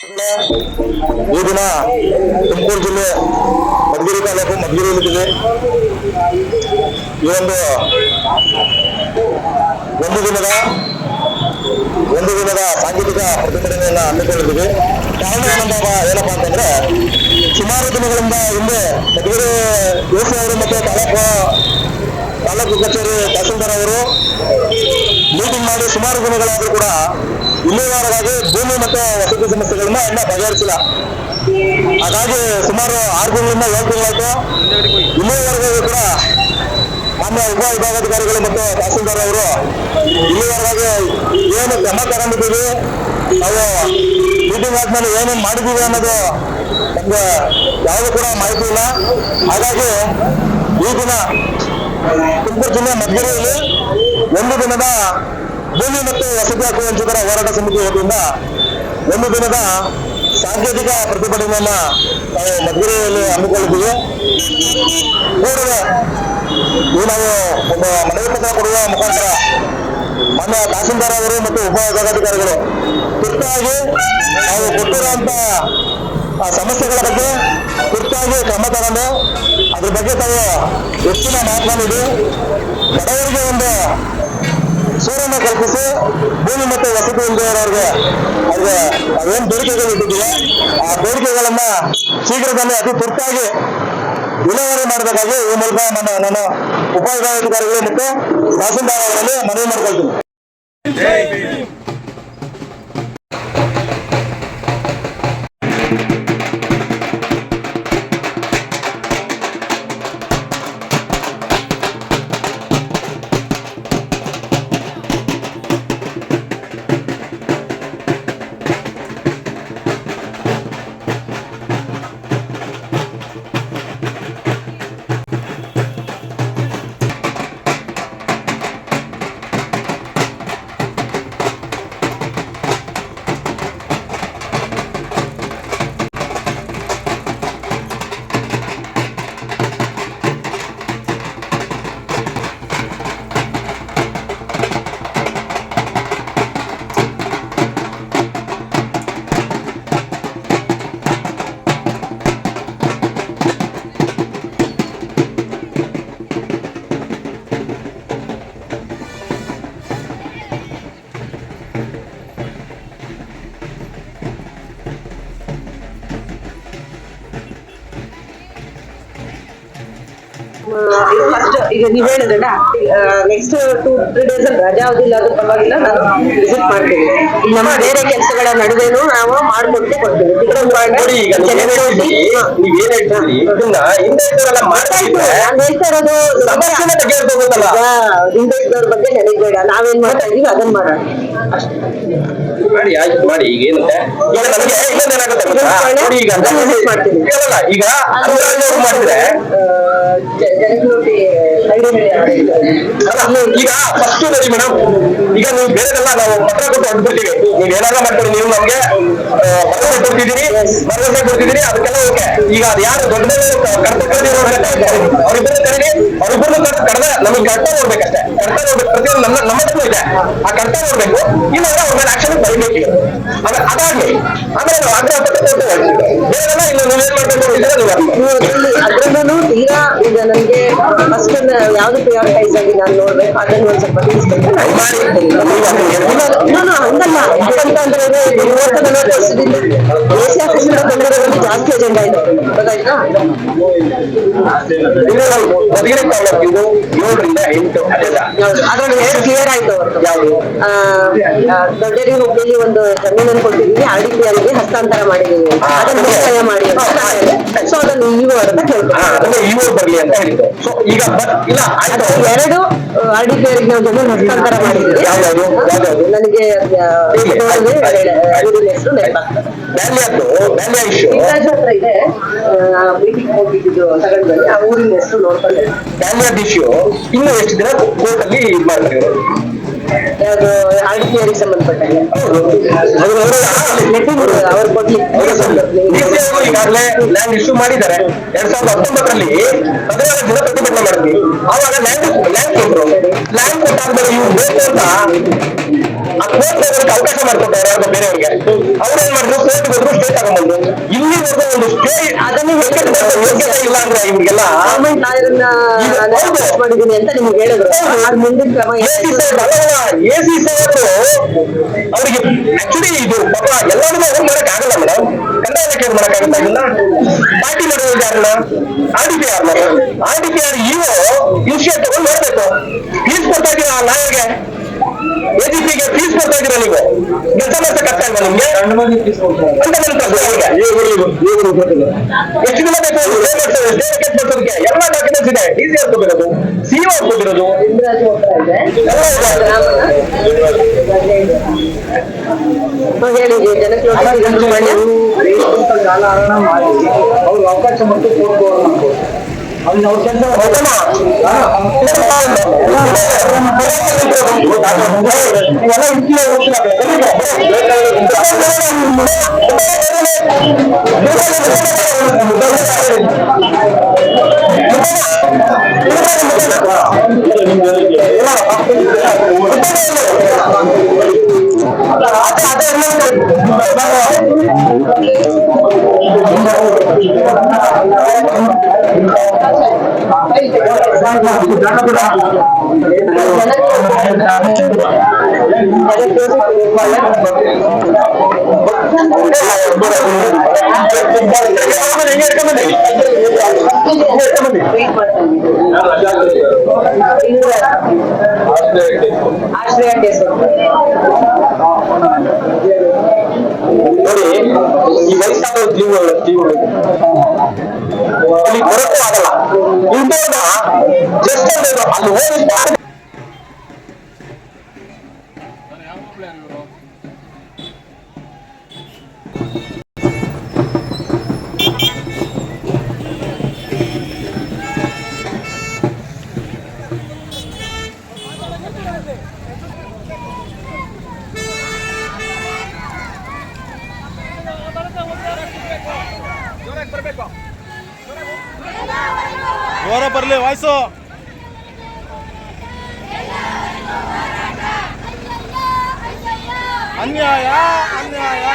ಈ ದಿನ ತುಮಕೂರು ಜಿಲ್ಲೆ ಮಧುಗಿರಿ ತಾಲೂಕು ಮಧುಗಿರಿಯಲ್ಲಿದೆ. ಈ ಒಂದು ದಿನದ ಸಾಂಕೇತಿಕ ಪ್ರತಿಭಟನೆಯನ್ನ ಹಮ್ಮಿಕೊಂಡಿದ್ದೀವಿ. ಕಾರಣ ಏನಪ್ಪಾ ಅಂತಂದ್ರೆ, ಸುಮಾರು ದಿನಗಳಿಂದ ಹಿಂದೆ ಮಧುಗಿರಿ ಎಸಿ ಅವರು ಮತ್ತು ತಾಲೂಕು ಕಚೇರಿ ತಹಸೀಲ್ದಾರ್ ಅವರು ಮೀಟಿಂಗ್ ಮಾಡಿ ಸುಮಾರು ದಿನಗಳಾದ್ರೂ ಕೂಡ ಇಲ್ಲಿವರೆಗಾಗಿ ಭೂಮಿ ಮತ್ತು ವಸತಿ ಸಮಸ್ಯೆಗಳನ್ನ ಇನ್ನ ಬಗೆಹರಿಸಿಲ್ಲ. ಹಾಗಾಗಿ ಸುಮಾರು 6 ತಿಂಗಳಿಂದ 7 ತಿಂಗಳಾಯ್ತು. ಇಲ್ಲಿವರೆಗೂ ಕೂಡ ಮಾನ್ಯ ಉಪವಿಭಾಗಾಧಿಕಾರಿಗಳು ಮತ್ತು ತಹಸೀಲ್ದಾರ್ ಅವರು ಇಲ್ಲಿವರೆಗಾಗಿ ಏನು ಕ್ರಮ ತಗೊಂಡಿದ್ದೀವಿ, ನಾವು ಮೀಟಿಂಗ್ ಆದ್ಮೇಲೆ ಏನೇನು ಮಾಡಿದ್ದೀವಿ ಅನ್ನೋದು ನಮ್ಗೆ ಯಾವುದು ಕೂಡ ಮಾಹಿತಿ ಇಲ್ಲ. ಹಾಗಾಗಿ ಈ ದಿನ ತುಮಕೂರು ಜಿಲ್ಲೆ ಮಧುಗಿರಿಯಲ್ಲಿ ಒಂದು ದಿನದ ಭೂಮಿ ಮತ್ತು ವಸತಿ ಹಕ್ಕು ವಂಚಿತರ ಹೋರಾಟ ಸಮಿತಿ ವತಿಯಿಂದ ಒಂದು ದಿನದ ಸಾಂಕೇತಿಕ ಪ್ರತಿಭಟನೆಯನ್ನ ನಾವು ಮಧುಗಿರಿಯಲ್ಲಿ ಹಮ್ಮಿಕೊಂಡಿದ್ದೀವಿ. ಕೂಡಲೇ ನಾವು ಒಂದು ಮನವಿ ಪತ್ರ ಕೊಡುವ ಮುಖಾಂತರ ಮಾನ್ಯ ತಹಸೀಲ್ದಾರ್ ಅವರು ಮತ್ತು ಉಪವಿಭಾಗಾಧಿಕಾರಿಗಳು ತುರ್ತಾಗಿ ನಾವು ಕೊಟ್ಟಿರುವಂತ ಸಮಸ್ಯೆಗಳ ಬಗ್ಗೆ ತುರ್ತಾಗಿ ಕ್ರಮ ತಗೊಂಡು ಅದ್ರ ಬಗ್ಗೆ ತಾವು ಹೆಚ್ಚಿನ ಮಹತ್ವ ನೀಡಿ ಬಡವರಿಗೆ ಒಂದು ಸೂರನ್ನು ಕಲ್ಪಿಸಿ ಭೂಮಿ ಮತ್ತು ವಸತಿ ಇಲ್ಲದವರವ್ರಿಗೆ ಅವೇನು ಬೇಡಿಕೆಗಳು ಇಟ್ಟಿದ್ದೀವಿ ಆ ಬೇಡಿಕೆಗಳನ್ನ ಶೀಘ್ರದಲ್ಲಿ ಅತಿ ತುರ್ತಾಗಿ ವಿಲೇವಾರಿ ಮಾಡಬೇಕಾಗಿ ಈ ಮೂಲಕ ನಾನು ಉಪವಿಭಾಗಾಧಿಕಾರಿಗಳು ಮತ್ತು ತಹಸೀಲ್ದಾರ್ ಅವರಲ್ಲಿ ಮನವಿ ಮಾಡ್ಕೊಳ್ತೀನಿ. ಫಸ್ಟ್ ಈಗ ನೀವ್ ಹೇಳಿದ್ರಲ್ಲ, ನೆಕ್ಸ್ಟ್ 2-3 ಡೇಸ್ ರಜಾ ಅವಧಿಲ್ಲ ಆದ್ರೂ ಪರವಾಗಿಲ್ಲ, ನಾನು ವಿಸಿಟ್ ಮಾಡ್ತೀನಿ. ನಮ್ಮ ಬೇರೆ ಕೆಲಸಗಳ ನಡುವೆನು ನಾವು ಮಾಡ್ಕೊಡ್ತೇ ಕೊಡ್ತೀವಿ. ನಾನು ಹೇಳ್ತಾ ಇರೋದು ಹಿಂದುಳಿದವ್ರ ಬಗ್ಗೆ ನನಗೆ ಬೇಡ, ನಾವೇನ್ ಮಾಡ್ತಾ ಇದೀವಿ ಅದನ್ನ ಮಾಡೋಣ ಅಷ್ಟೇ. ಮಾಡಿ ಆಯ್ತು ಮಾಡಿ. ಈಗ ಏನಂತೆ ಈಗ ಮಾಡಿದ್ರೆ ಈಗ ಫಸ್ಟ್ ನೋಡಿ ಮೇಡಮ್, ಈಗ ನೀವು ಬೇರೆಲ್ಲ ನಾವು ಪತ್ರ ಕೊಟ್ಟು ಹೊಡ್ಬಿಡ್ತೀವಿ. ನೀವ್ ಏನಾರ ಮಾಡ್ತೀರಿ, ನೀವು ನಮ್ಗೆ ಭರವಸೆ ಕೊಡ್ತಿದ್ದೀರಿ ಅದಕ್ಕೆಲ್ಲ ಓಕೆ. ಈಗ ಅದು ಯಾರು ದೊಡ್ಡ ಅವ್ರಿಬ್ಬರು ಕರೀರಿ, ಅವ್ರಿಬ್ಬರು ಕರೆದ ನಮಗೆ ಕರ್ತ ನೋಡ್ಬೇಕಷ್ಟೇ. ಕರ್ತ ನೋಡ್ಬೇಕು, ಪ್ರತಿಯೊಂದು ನಮ್ಮ ಇದೆ, ಆ ಕರ್ತ ನೋಡ್ಬೇಕು. ಇಲ್ಲ ಅವ್ರ ಮೇಲೆ ಆಕ್ಷನ್ ಬರೀಬೇಕು. ಅದಾಗ್ಲಿ ಆಮೇಲೆ ನಾವು ಆಗ್ರಹ ಪಟ್ಟು ಬೇರೆಲ್ಲ ಇನ್ನು ನೀವೇನ್ ಮಾಡ್ಬೇಕು ಅದ್ರಲ್ಲೂ ತೀರಾ ಈಗ ನನ್ಗೆ ಫಸ್ಟ್ ಯಾವ್ದು ಪ್ರಿಯಾರಿಟೈಸ್ ಆಗಿ ನಾನು ನೋಡ್ಬೇಕು ಅದನ್ನು ಒಂದ್ ಸ್ವಲ್ಪ ತಿಳಿಸ್ಬೇಕು. ಹಂಗಲ್ಲ, ಯಾಕಂತಂದ್ರೆ 30-40 ವರ್ಷದಿಂದ ಎಸಿ ಆಫೀಸಿಂದ ಬಂದಿರೋದ್ರಲ್ಲಿ ಜಾಸ್ತಿ ಅಜೆಂಡಾ ಇದೆ, ಗೊತ್ತಾಯ್ತಾ? ಮಧುಗಿರಿ ತಾಲೂಕಿಂದು 7ರಿಂದ 8 ಅಜೆಂಡಾ, ಅದ್ರಲ್ಲಿ 2 ಕ್ಲಿಯರ್ ಆಯ್ತು. ಯಾವುದು ದೊಡ್ಡೇರಿ ಹುಬ್ಳಿಲಿ ಒಂದು ಜಮೀನನ್ನು ಕೊಟ್ಟಿದ್ದೀವಿ, RDPRಗೆ ಹಸ್ತಾಂತರ ಮಾಡಿದ್ದೀವಿ, ಅದನ್ನು ಮುಕ್ತಾಯ ಮಾಡಿ. ಸೊ ಅದನ್ನು ಇಒ ಅಂತ ಕೇಳ್ತಾರೆ, ಇಒ ಬರ್ಲಿ ಅಂತ ಹೇಳಿದ್ರು. ಸೊ ಈಗ ಇಲ್ಲ 2 RDPRಗೆ ನಾವು ಜಮೀನು ಹಸ್ತಾಂತರ ಮಾಡಿದ್ದೀವಿ. ನನಗೆ ಹೆಸರು ಹತ್ರ ಇದೆ, ಮೀಟಿಂಗ್ ಹೋಗಿದ್ದು ತಗೊಂಡ್ಬನ್ನಿ, ಆ ಊರಿನ ಹೆಸರು ನೋಡ್ಕೊಂಡೆ. ಇಶ್ಯೂ ಇನ್ನು ಎಷ್ಟು ದಿನ ಕೋರ್ಟ್ ಅಲ್ಲಿ ಇದು ಮಾಡ್ತಾರೆ? ಯಾವುದು RDPRಗೆ ಸಂಬಂಧಪಟ್ಟಾಗ ಅವ್ರು ಕೊಡ್ಲಿಕ್ಕೆ ಈಗಾಗಲೇ ಲ್ಯಾಂಡ್ ಇಶ್ಯೂ ಮಾಡಿದ್ದಾರೆ. 2019ರಲ್ಲಿ 14 ದಿನ ಪ್ರತಿಭಟನೆ ಮಾಡಿದ್ವಿ. ಆವಾಗ ಲ್ಯಾಂಡ್ ಕೊಟ್ಟರು. ಲ್ಯಾಂಡ್ ಕೊಟ್ಟಾದ್ಮೇಲೆ ಇವ್ರು ಬೇಕು ಅಂತ ಆ ಕೋರ್ಟ್ ಅವಕಾಶ ಮಾಡ್ಕೊಟ್ಟವ್ರು ಯಾರು ಬೇರೆಯವ್ರಿಗೆ. ಅವ್ರೇನ್ ಮಾಡಿದ್ರು ಕೋರ್ಟ್ ಹೋದ್ರು ಸ್ಟೇ ತಗೊಂಡ್ಬಂದ್ರು. ಇಲ್ಲಿವರೆಗೂ ಒಂದು ಸ್ಟೇ ಅದನ್ನು ಯೋಗ್ಯತೆ ಇಲ್ಲ ಅಂದ್ರೆ ಇವ್ರಿಗೆಲ್ಲ ಗವರ್ಮೆಂಟ್ ಲಾಯರ್ನ ಮಾಡಿದೀನಿ ಅಂತ ನಿಮ್ಗೆ ಹೇಳಿದ್ರು. ಅದ್ ಮುಂದಿನ ಕ್ರಮ ಎಸಿ ಸಾಹೇಬರು ಅವರಿಗೆ ಆಕ್ಚುಲಿ ಇದು ಪಾಪ ಎಲ್ಲಾನು ಅವ್ರು ಮಾಡಕ್ ಆಗಲ್ಲ ಮೇಡಮ್. ಕಂದಾಯ ಇಲಾಖೆ ಮಾಡಕ್ಕಾಗತ್ತಾ ಇಲ್ಲ. ಪಾರ್ಟಿ ಮಾಡೋದು ಯಾರನ್ನ RDPR ಇಒ ಇನ್ಶಿಯೇಟ್ ತಗೊಂಡು ನೋಡ್ಬೇಕು. ಫೀಸ್ ಕೊಡ್ತಾ ಇದ್ದೀರಾ ಲಾಯರ್ಗೆ, AGPಗೆ ಫೀಸ್ ಕೊಡ್ತಾ ಇದ್ದೀರಾ ನೀವು, ಕೆಲಸ ಮಾಡ್ಸಕ್ ಆಗ್ತಾ ಇಲ್ವಾ ನಿಮ್ಗೆ ಅಂತ ನನ್ನ ಪ್ರಶ್ನೆ. ಎಷ್ಟು ದಿನ ಬೇಕು ಸ್ಟೇ ಎಲ್ಲ ಡಾಕ್ಯುಮೆಂಟ್ಸ್ ಇದೆ. DCR ಕೊಟ್ಟಿರೋದು, CO ಕೊಟ್ಟಿರೋದು ಹೇಳಿ ಜನಕ್ಕೆ ಕಾಲಹರಣ ಮಾಡಿ ಅವ್ರಿಗೆ ಅವಕಾಶ ಮತ್ತು ಕೊಡ್ಬೋದು. ಅವ್ರಿಗೆ ಅವ್ರ ಕೆಲಸ ಆಶ್ರಯ ಕೇಸ್ ನೋಡಿ, ಈ ವಯಸ್ಸಾದ ಜೀವಗಳು ಬರೋಕ್ಕೂ ಆಗಲ್ಲ. ಇಂಥವ್ರನ್ನ ಜಸ್ಟ್ ಅಲ್ಲಿ ಹೋಗಿ ಜೋರ ಬರ್ಲಿ ವಾಯ್ಸು. ಅನ್ಯಾಯ ಅನ್ಯಾಯ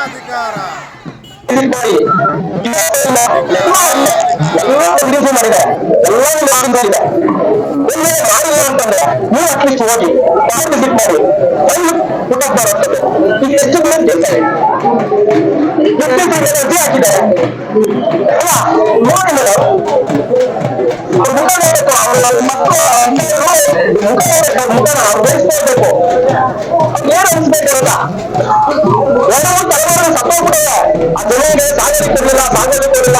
ಧಿಕಾರ. ಮಾಡಿದೆ ಮಾಡಿಲ್ಲ ಅಂತಂದ್ರೆ ನೀವು ಅಟ್ಲೀಸ್ಟ್ ಹೋಗಿ ವಿಸಿಟ್ ಮಾಡಿ ಪುಟಪ್ ಬರುತ್ತದೆ. ಈಗ ಎಷ್ಟು ಕೆಲಸ ಹಾಕಿದೆ ಅಲ್ಲ ನೋಡಿ ಮೇಡಮ್, ಅವ್ರ ಮುಖ ನೋಡ್ಬೇಕು, ಅವ್ರ ಮುಖನ ಅವ್ರು ಬೆಳೆಸ್ಕೊಳ್ಬೇಕು. ಏನು ಅನ್ಸ್ಬೇಕಿರಲ್ಲ, ಎಲ್ಲರೂ ತಲೆಮಾರು ಸತ್ತೋಗ್ಬಿಟ್ಟಿದೆ. ಆ ಜನರಿಗೆ ಸಾಗಣೆ ಕೊಡಲಿಲ್ಲ,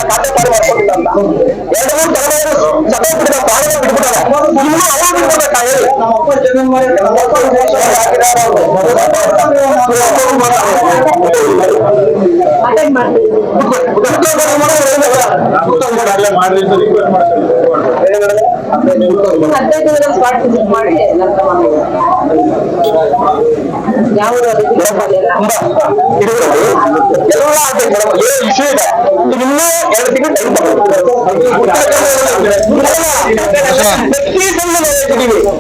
ಖಾತೆ ಪಾಡು ಮಾಡ್ಕೊಂಡಿಲ್ಲ ಅಂತ 2-3 ತಲೆಮಾರು ಸತ್ತೋಗ್ಬಿಟ್ಟಿದೆ, ಪ್ರಾಣ ಬಿಟ್ಬಿಟ್ಟಿದೆ. ಇನ್ನೂ ಅವ್ರು ಬಿಡ್ಬೇಕಾ ನಮ್ಮ ಅಪ್ಪ ಜಮೀನ್ ಮಾಡಿ ಅಟೆಂಡ್ ಮಾಡ್ತೀವಿ. ಹದಿನೈದು ದಿನ ಸ್ಪಾಟ್ ವಿಸಿಟ್ ಮಾಡಿ ನಂತರ ಯಾವುದು ಅದಕ್ಕೆ ಎಲ್ಲ ಆಗ್ಬೇಕು ಮೇಡಮ್, ಏನು ಇಶ್ಯೂ ಇದೆ ಇನ್ನೂ 2 ತಿಂಗಳು ಟೈಮ್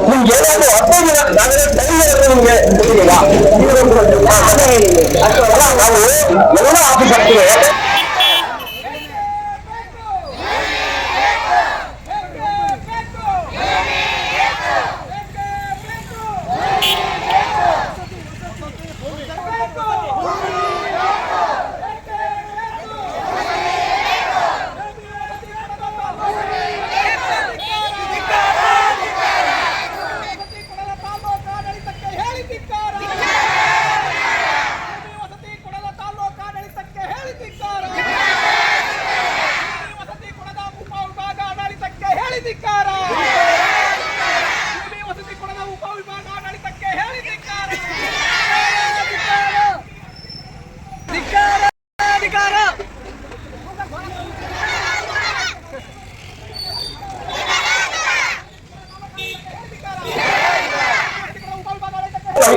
ನಿಮ್ಗೆ ಏನಾದ್ರು 15 ದಿನ ಟೈಮ್ ಇರುತ್ತೆ ನಿಮ್ಗೆ ಗೊತ್ತಿದೆಯಾ? ನಾವು ಎಲ್ಲ ಆಫೀಸ್ ಆಗ್ತೀವಿ.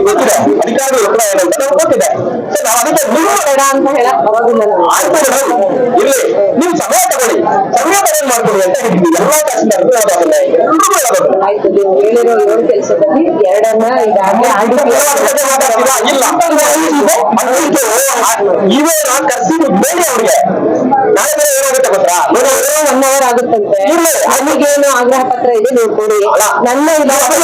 ಗೊತ್ತಿದೆ ಅಧಿಕಾರಿಗಳು ಕೂಡ ಏನಂತ ನಮ್ಗೆ ಗೊತ್ತಿದೆ. ಸೊ ನಾವು ಅದಕ್ಕೆ ನೀವು ಬೇಡ ಅಂತ ಹೇಳಕ್ ಬರೋದಿಲ್ಲ ನಾವು. ಆಯ್ತು ಮೇಡಮ್, ಇಲ್ಲಿ ನೀವು ಸಮಯ ತಗೊಳ್ಳಿ, ಸಮಯ ತಗೊಂಡು ಮಾಡ್ಕೊಳ್ಳಿ ಅಂತ ಹೇಳಿದ್ವಿ. ಎಲ್ಲಾ ತಹಸೀಲ್ದಾರ್ಗೂ ಹೇಳೋದಾಗಲ್ಲ, ಎಲ್ರಿಗೂ ಹೇಳೋದು. ಆಯ್ತು, ನೀವು ಹೇಳಿರೋ 7 ಕೆಲಸದಲ್ಲಿ 2 ಈಗಾಗಲೇ RDP ಇಲ್ಲ ಇವೇ ನಾನು ಕರ್ಸಿದ್ದು ಬೇರೆ ಅವ್ರಿಗೆ ನಾಳೆ ಬೇರೆ ಏನಾಗುತ್ತೆ ಗೊತ್ತಾ? 1 hour ಆಗುತ್ತಂತೆ. ನಮಗೇನು ಆಗ್ರಹ ಪತ್ರ ಇದೆ, ನೀವು ಕೊಡಿ. ನನ್ನ ಇಲಾಖೆ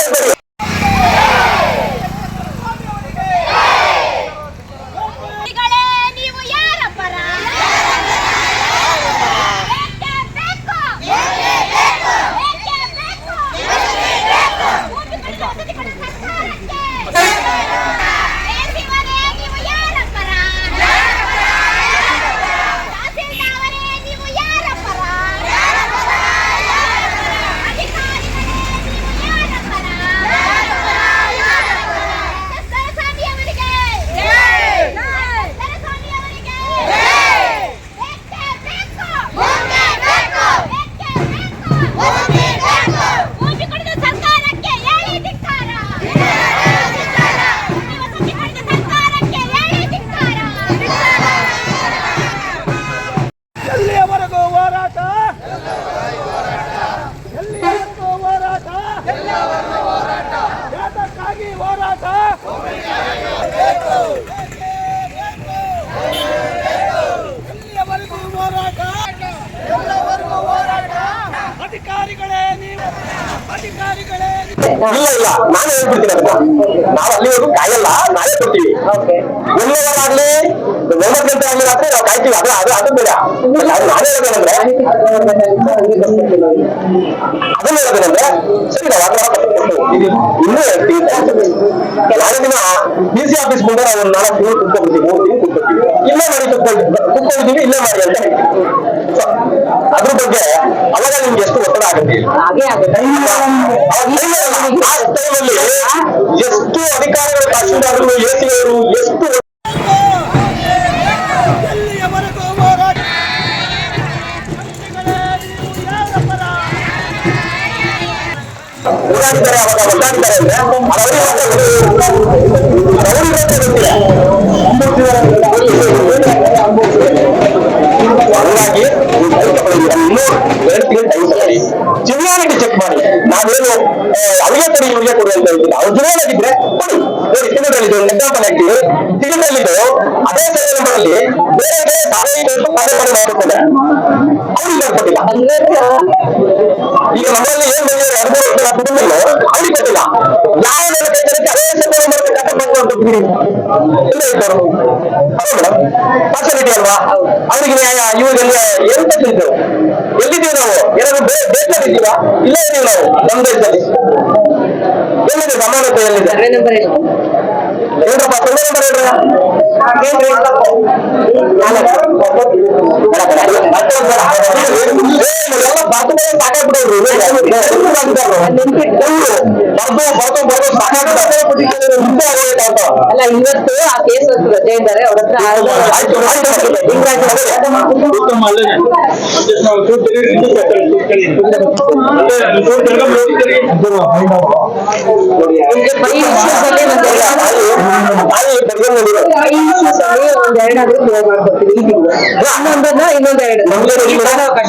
ನೀವು ಯಾರ ಪರ? ಇಲ್ಲ ಇಲ್ಲ ನಾನು ಹೇಳ್ಬಿಡ್ತೀನಿ ಅದನ್ನ. ನಾವು ಅಲ್ಲಿವರೆಗೂ ಕಾಯಲ್ಲ, ನಾಳೆ ಕೊಡ್ತೀವಿ. ಎಲ್ಲವಾಗ್ಲಿ 9 ಗಂಟೆ ಆಗಲಿ ರಾತ್ರಿ ನಾವು ಕಾಯ್ತೀವಿ. ಅದು ಬೇಡ. ನಾನು ಹೇಳೋದೇನಂದ್ರೆ ಸರಿ ನಾವು ಇನ್ನೂ ಹೇಳ್ತೀವಿ. ನಾಳೆ ದಿನ DC ಆಫೀಸ್ ಮುಂದೆ ನಾವು 4 ತಿಂಗಳು ಕುತ್ಕೊಬಿಡ್ತೀವಿ, 3 ತಿಂಗಳು ಕುತ್ಕೊತೀವಿ. ಇಲ್ಲೇ ಮಾಡಿ ಕುತ್ಕೊಂಡಿದ್ದೀವಿ, ಇಲ್ಲೇ ಮಾಡಿ ಅಂತ ಹೇಳ್ತೀವಿ. ಅದ್ರ ಬಗ್ಗೆ ಅವಾಗ ನಿಮ್ಗೆ ಎಷ್ಟು ಒತ್ತಡ ಆಗುತ್ತೆ? ಹಾಗೆ ಆಗುತ್ತೆ. ಆ ಟೈಮಲ್ಲಿ ಎಷ್ಟು ಅಧಿಕಾರಿಗಳು, ತಹಸೀಲ್ದಾರರು, ಎಸಿಯವರು ಎಷ್ಟು ಓಡಾಡಿದ್ದಾರೆ, ಅವಾಗ ಒದ್ದಾಡಿದ್ದಾರೆ ಅಂದ್ರೆ ಹಂಗಾಗಿ ಇನ್ನೂ 2 ತಿಂಗಳು ಟೈಮ್ ತಗೊಳ್ಳಿ, ಜಿನಿಯಾರಿಟಿ ಚೆಕ್ ಮಾಡಿ. ನಾವೇನು ಅವ್ರಿಗೆ ಕೊಡಿ ಇವ್ರಿಗೆ ಕೊಡಿ ಅಂತ ಹೇಳ್ತೀನಿ. ಅವ್ರು ಜಿನಿಯರ್ ಆಗಿದ್ರೆ ಕೊಡಿ. ನೋಡಿ ಸಿಗಂದ್ರಲ್ಲಿದ್ದು ಎಕ್ಸಾಂಪಲ್ ಹಾಕ್ತೀವಿ. ಸಿಗಂದ್ರಲ್ಲಿದ್ದು ಅದೇ ಸರ್ವೆ ನಂಬರಲ್ಲಿ ಬೇರೆ ಕಾರ್ಯ ಮಾಡಿಕೊಡ್ತಾರೆ, ಅವ್ರಿಗೆ ಕೊಟ್ಟಿಲ್ಲ. ಈಗ ನಮ್ಮಲ್ಲಿ ಏನ್ ಬಂದಿದೆ 2-3 ಕುಟುಂಬಗಳು ಅವ್ರಿಗೆ ಕೊಟ್ಟಿಲ್ಲ. ಯಾವ ಕೆಲಸಕ್ಕೆ ಅದೇ ಸರ್ವೆ ನಂಬರ್ ಪಾರ್ಶಾಲಿಟಿ ಅಲ್ವಾ? ಅವ್ರಿಗೆ ನ್ಯಾಯ, ಇವ್ರಿಗೆ ಏನು ತಪ್ಪಿದ್ದು? ಎಲ್ಲಿದ್ದೀವಿ ನಾವು? ಏನಾದ್ರು ದೇಶದಲ್ಲಿದ್ದೀವಾ? ಇಲ್ಲ ಇದೀವಿ ನಾವು ನಮ್ಮ ದೇಶದಲ್ಲಿ. ಎಲ್ಲಿದೆ ಸಮಾನತೆ? ಎಲ್ಲಿದೆ? ಸರ್ವೆ ನಂಬರ್ ಎಷ್ಟು? ಹೇಳ್ರಪ್ಪ, ಸರ್ವೆ ನಂಬರ್ ಹೇಳ್ರ. ಸಾಕಾಗ್ಬಿಡೋರು ಬರ್ದು ಅಲ್ಲ ಇವತ್ತು ಆ ಕೇಸ್ ರಜೆ ಇದ್ದಾರೆ ಅವ್ರ ಹತ್ರ ಒಂದೆರಡಾದ್ರೂ ಕ್ಲಿಯರ್ ಮಾಡ್ಕೊಡ್ತೀವಿ ಈ ತಿಂಗಳು ಇನ್ನೊಂದೆರಡು ಅವಕಾಶ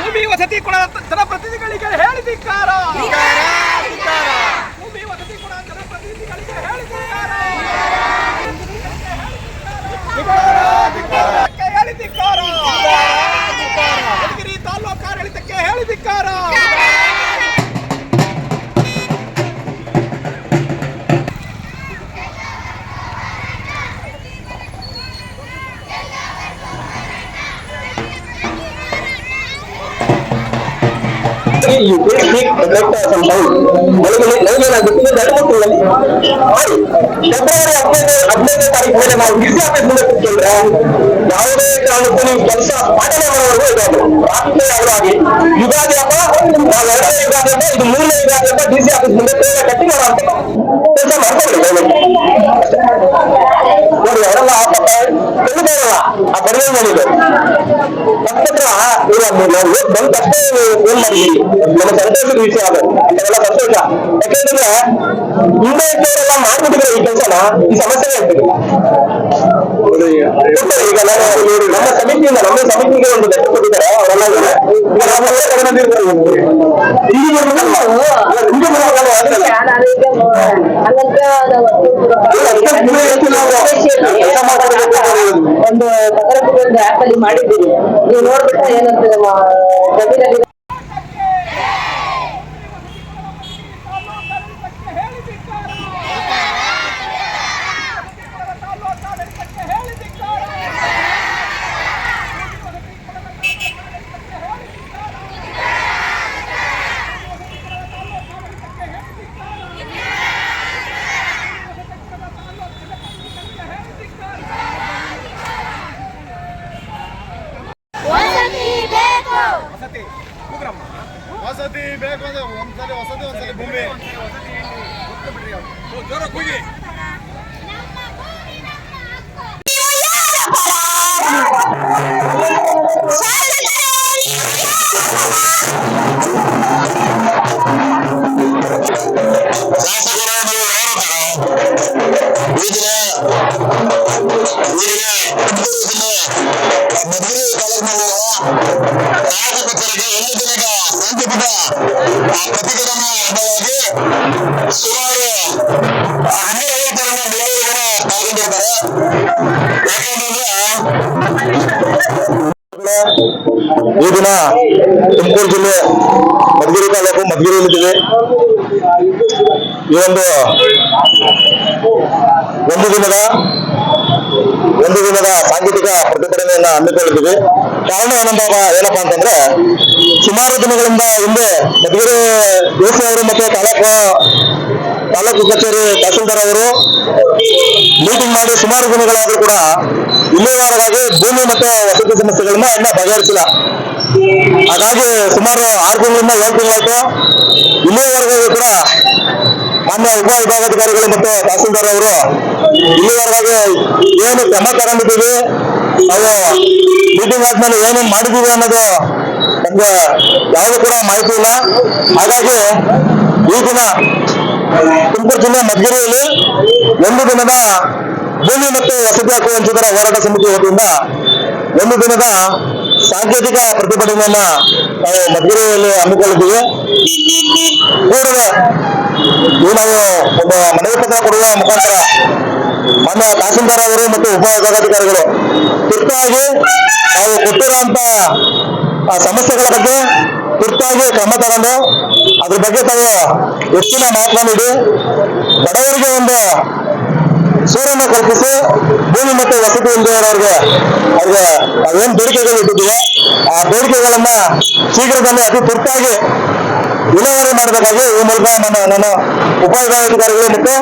ಭೂಮಿ ವಸತಿ ಕೊಡ ಜನಪ್ರತಿನಿಧಿಗಳಿಗೆ ಹೇಳಿದಿಕ್ಕಾರ ಭೂಮಿ ವಸತಿ ಕೊಡ ಜನಪ್ರತಿನಿಧಿಗಳಿಗೆ ಹೇಳಿದಿಕ್ಕಾರ ಹೇಳಿದಿಕ್ಕಾರ ಯಾದಗಿರಿ ತಾಲೂಕು ಆಡಳಿತಕ್ಕೆ ಹೇಳಿದಿಕ್ಕಾರ You will speak correct some sound. ನನಗೇನಾಗುತ್ತೆ ಫೆಬ್ರವರಿ 15ನೇ ತಾರೀಕು ಮೇಲೆ ನಾವು ಡಿಸಿ ಆಫೀಸ್ ಮುಂದೆ ಕೂತ್ಕೊಂಡ್ರೆ ಯಾವುದೇ ಕಾರಣಕ್ಕೂ ನೀವು ಕೆಲಸ ಪಾಠನೆ ಮಾಡೋವರೆಗೂ ಇರೋದು ರಾತ್ರಿ ಅವರು ಆಗಿ ಯುಗಾದಿ ಹಬ್ಬ ನಾವು 2ನೇ ಯುಗಾದಿ ಹಬ್ಬ ಇದು 3ನೇ ಯುಗಾದಿ ಹಬ್ಬ ಡಿಸಿ ಆಫೀಸ್ ಮುಂದೆ ಕಟ್ಟಿ ಮಾಡೋಂಥ ಕೆಲಸ ಮಾಡ್ಕೊಳ್ಳಿ ನೋಡಿ ಅವರೆಲ್ಲ ತೆಗೆದಾರಲ್ಲ ಆ ಬಡವೆ ಮಾಡಿದ್ರು ತಕ್ಷಣ ನಾವು ಬಂದ ತಕ್ಷಣ ಫೋನ್ ಮಾಡಿದ್ದೀವಿ ನಮ್ಮ ಸಂತೋಷದ ವಿಷಯ ಅದು ಅಂತೆಲ್ಲ ಸಂತೋಷ ಯಾಕೆಂದ್ರೆ ಹಿಂದೆ ಇದ್ದವರೆಲ್ಲ ಮಾಡ್ಬಿಟ್ಟಿದ್ರೆ ಈ ಕೆಲಸನ ಈ ಸಮಸ್ಯೆ ಆಗ್ತದೆ ಈಗ ನಾನು ನಮ್ಮ ಸಮಿತಿಗೆ ಒಂದು ಲೆಕ್ಕ ಕೊಟ್ಟಿದ್ದಾರೆ ಅವರೆಲ್ಲ ಈಗ ನಾವೆಲ್ಲ ತಗೊಂಡಿರ್ತಾರೆ ಒಂದು ಆಪ್ ಅಲ್ಲಿ ಮಾಡಿದ್ದೀವಿ ನೀವು ನೋಡ್ಬಿಟ್ರೆ ಏನಂತ ಜಮೀನಲ್ಲಿ ವಸತಿ ಬೇಕು ಅಂದ್ರೆ ಒಂದ್ಸಲಿ ವಸತಿ ಒಂದ್ಸಲಿ ಭೂಮಿ ಜೋರ ಕೂಗಿ ಸುಮಾರು 12-50 ಪಾಲ್ಗೊಂಡಿರ್ತಾರೆ. ಈ ದಿನ ತುಮಕೂರು ಜಿಲ್ಲೆ ಮಧುಗಿರಿ ತಾಲೂಕು ಮಧುಗಿರಿಯಲ್ಲಿದ್ದೀವಿ. ಈ ಒಂದು ದಿನದ ಸಾಂಕೇತಿಕ ಪ್ರತಿಭಟನೆಯನ್ನ ಹಮ್ಮಿಕೊಂಡಿದ್ದೀವಿ. ಕಾರಣ ಏನಪ್ಪಾ ಅಂತಂದ್ರೆ ಸುಮಾರು ದಿನಗಳಿಂದ ಹಿಂದೆ ಮಧುಗಿರಿ ದೇಸಿ ಅವರು ಮತ್ತೆ ತಾಲೂಕು ಕಚೇರಿ ತಹಸೀಲ್ದಾರ್ ಅವರು ಮೀಟಿಂಗ್ ಮಾಡಿ ಸುಮಾರು ದಿನಗಳಾದ್ರೂ ಕೂಡ ಇಲ್ಲಿವರೆಗಾಗಿ ಭೂಮಿ ಮತ್ತೆ ವಸತಿ ಸಮಸ್ಯೆಗಳನ್ನ ಇನ್ನ ಬಗೆಹರಿಸಿಲ್ಲ. ಹಾಗಾಗಿ ಸುಮಾರು 6 ತಿಂಗಳಿಂದ 7 ತಿಂಗಳಾಯ್ತು. ಇಲ್ಲಿವರೆಗೂ ಕೂಡ ಮಾನ್ಯ ಉಪ ವಿಭಾಗಾಧಿಕಾರಿಗಳು ಮತ್ತು ತಹಸೀಲ್ದಾರ್ ಅವರು ಇಲ್ಲಿವರೆಗಾಗಿ ಏನು ಕ್ರಮ ತಗೊಂಡಿದ್ದೀವಿ, ನಾವು ಮೀಟಿಂಗ್ ಆದ್ಮೇಲೆ ಏನೇನು ಮಾಡಿದೀವಿ ಅನ್ನೋದು ನಮ್ಗೆ ಯಾವುದು ಕೂಡ ಮಾಹಿತಿ ಇಲ್ಲ. ಹಾಗಾಗಿ ಈ ದಿನ ತುಮಕೂರು ಜಿಲ್ಲೆ ಮಧುಗಿರಿಯಲ್ಲಿ ಒಂದು ದಿನದ ಭೂಮಿ ಮತ್ತು ವಸತಿ ಹಕ್ಕು ವಂಚಿತರ ಹೋರಾಟ ಸಮಿತಿ ವತಿಯಿಂದ ಒಂದು ದಿನದ ಸಾಂಕೇತಿಕ ಪ್ರತಿಭಟನೆಯನ್ನ ನಾವು ಮಧುಗಿರಿಯಲ್ಲಿ ಹಮ್ಮಿಕೊಂಡಿದ್ದೀವಿ. ಕೂಡಲೇ ನಾವು ಒಂದು ಮನವಿ ಪತ್ರ ಕೊಡುವ ಮುಖಾಂತರ ಮಾನ್ಯ ತಹಸೀಲ್ದಾರ್ ಅವರು ಮತ್ತು ಉಪ ವಿಭಾಗಾಧಿಕಾರಿಗಳು ತುರ್ತಾಗಿ ನಾವು ಕೊಟ್ಟಿರುವಂತ ಸಮಸ್ಯೆಗಳ ಬಗ್ಗೆ ತುರ್ತಾಗಿ ಕ್ರಮ ತಗೊಂಡು ಅದ್ರ ಬಗ್ಗೆ ತಾವು ಹೆಚ್ಚಿನ ಮಹತ್ವ ನೀಡಿ ಬಡವರಿಗೆ ಒಂದು ಸೂರನ್ನು ಕಲ್ಪಿಸಿ ಭೂಮಿ ಮತ್ತು ವಸತಿ ಇಲ್ಲದವರವ್ರಿಗೆ ನಾವೇನು ಬೇಡಿಕೆಗಳು ಇಟ್ಟಿದ್ದೀವಿ ಆ ಬೇಡಿಕೆಗಳನ್ನ ಶೀಘ್ರದಲ್ಲೇ ಅತಿ ತುರ್ತಾಗಿ ವಿಲೇವಾರಿ ಮಾಡಬೇಕಾಗಿ ಈ ಮೂಲಕ ನಾನು ಉಪ ವಿಭಾಗಾಧಿಕಾರಿಗಳು ಮತ್ತು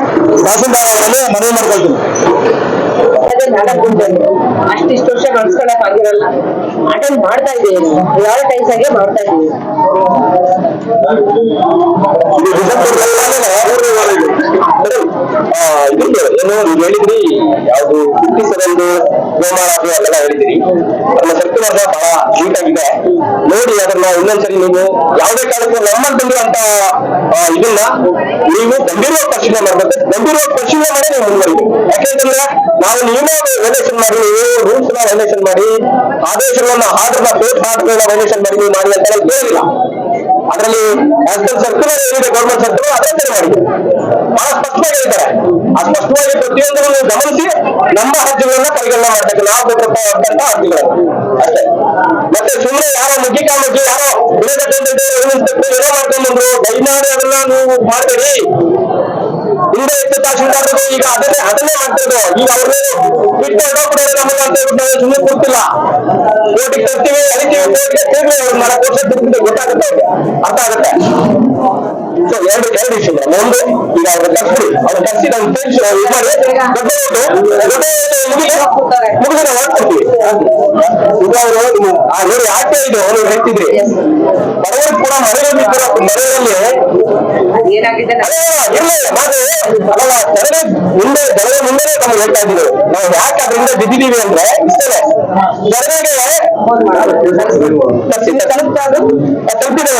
ತಹಸೀಲ್ದಾರ್ ಅವರಲ್ಲಿ ಮನವಿ ಮಾಡ್ಕೊಳ್ತೀನಿ. ಅದೇ 4 ಗುಂಪು ಅಷ್ಟಿಷ್ಟು ವರ್ಷ ನಡ್ಸ್ಕೊಳಕ್ ಆಗಿರಲ್ಲ, ಅಟೆಂಡ್ ಮಾಡ್ತಾ ಇದೀವಿ, ಟೈಮ್ಸ್ ಆಗಿ ಮಾಡ್ತಾ ಇದೀವಿ. ಏನು ನೀವು ಹೇಳಿದ್ರಿ, ಯಾವ್ದು 57 ಗೋಮಾಳ ಅದೆಲ್ಲ ಹೇಳಿದ್ರಿ. ನಮ್ಮ ಸರ್ಕುಲರ್ ಬಹಳ ನೀಟ್ ಆಗಿದೆ, ನೋಡಿ ಅದನ್ನ ಇನ್ನೊಂದ್ಸರಿ ನೀವು ಯಾವುದೇ ಕಾರಣಕ್ಕೂ ನಮ್ಮಲ್ಲಿ ಬಂದಿರುವಂತ ಇದನ್ನ ನೀವು ಗಂಭೀರವಾಗಿ ಪರಿಶೀಲನೆ ಮಾಡ್ಬೇಕು. ಗಂಭೀರವಾಗಿ ಪರಿಶೀಲನೆ ಮಾಡಿ ನೀವು ಮುಂದುವರಿಬೇಕು. ಯಾಕೆಂತಂದ್ರೆ ನಾವು ನಿಯಮ ವೈಲೇಷನ್ ಮಾಡಿ, ನೀವು ರೂಲ್ಸ್ ನ ವೈಲೇಷನ್ ಮಾಡಿ, ಆದೇಶಗಳನ್ನ ಆರ್ಡರ್ನ ಕೋರ್ಟ್ ಆರ್ಡರ್ಗಳನ್ನ ವೈಲೇಷನ್ ಮಾಡಿ ನೀವು ಮಾಡಿ ಅಂತ ಕೇಳಿಲ್ಲ. ಅದರಲ್ಲಿ ಸರ್ಕುಲರ್ ಏನಿದೆ ಗೌರ್ಮೆಂಟ್ ಸರ್ಕುಲರ್ ಅದೇ ತರ ಮಾಡಿ ಬಹಳ ಸ್ಪಷ್ಟವಾಗಿ ಹೇಳಿದ್ದಾರೆ. ಆ ಸ್ಪಷ್ಟವಾಗಿ ಪ್ರತಿಯೊಂದನ್ನು ನೀವು ಗಮನಿಸಿ ನಮ್ಮ ಅರ್ಜಿಗಳನ್ನ ಪರಿಗಣನೆ ಮಾಡ್ಬೇಕು. ನಾವು ಕೊಟ್ಟಿರ್ತಕ್ಕಂಥ ಅರ್ಜಿಗಳು ಅಷ್ಟೇ. ಮತ್ತೆ ಸುಮ್ಮನೆ ಯಾರೋ ಮುಗ್ಗಿಕಾಮುಗ್ಗಿ ಯಾರೋ ಏನೋ ಮಾಡ್ಕೊಂಡ್ಬಂದ್ರು ದಯಮಾಡಿ ಅದನ್ನ ನೀವು ಮಾಡಬೇಡಿ. ಹಿಂದೆ ಇದ್ದ ತಹಶೀಲ್ದಾರರು ಈಗ ಅದನ್ನೇ ಮಾಡ್ತಿರೋದು. ಈಗ ಅವ್ರನ್ನೇ ಬಿಟ್ಟು ಹೊರಟೋಗ್ಬಿಡೋದು ನಮಗೆ ಅಂತ ಹೇಳ್ಬಿಟ್ಟು ನಾವು ಸುಮ್ಮನೆ ಕೊಡ್ತಿಲ್ಲ. ಕೋರ್ಟಿಗೆ ತರ್ತೀವಿ, ಅರಿತೀವಿ, ಕೋರ್ಟ್ಗೆ ಸೇರ್ಲಿ, ಅವ್ರು 4 ವರ್ಷ ತಿರುಗಿದೆ, ಗೊತ್ತಾಗುತ್ತೆ, ಅರ್ಥ ಆಗುತ್ತೆ. ಸೊ ಎರಡು ವಿಷಯ. ಒಂದು, ಈಗ ಅವ್ರನ್ನ ತರ್ಸಿ, ಅವ್ರು ತರ್ಸಿ ನಾವು ಮುಗಿದ್ರೆ ಹೊರಡ್ಕೊಡ್ತೀವಿ. ಈಗ ಅವರು ನೋಡಿ ಆಟೆ ಇದು ಅವರು ಹೇಳ್ತಿದ್ರಿ, ಬಡವರು ಕೂಡ ಮನೆಯಲ್ಲಿ ಏನಾಗಿದೆ ಮುಂದೆ ನಮ್ಗೆ ಹೇಳ್ತಾ ಇದ್ದೀವಿ. ನಾವು ಯಾಕೆ ಅದರಿಂದ ಬಿದ್ದಿದ್ದೀವಿ ಅಂದ್ರೆ ಇಷ್ಟೇ, ಜನರಿಗೆ ತಲುಪಿದೆ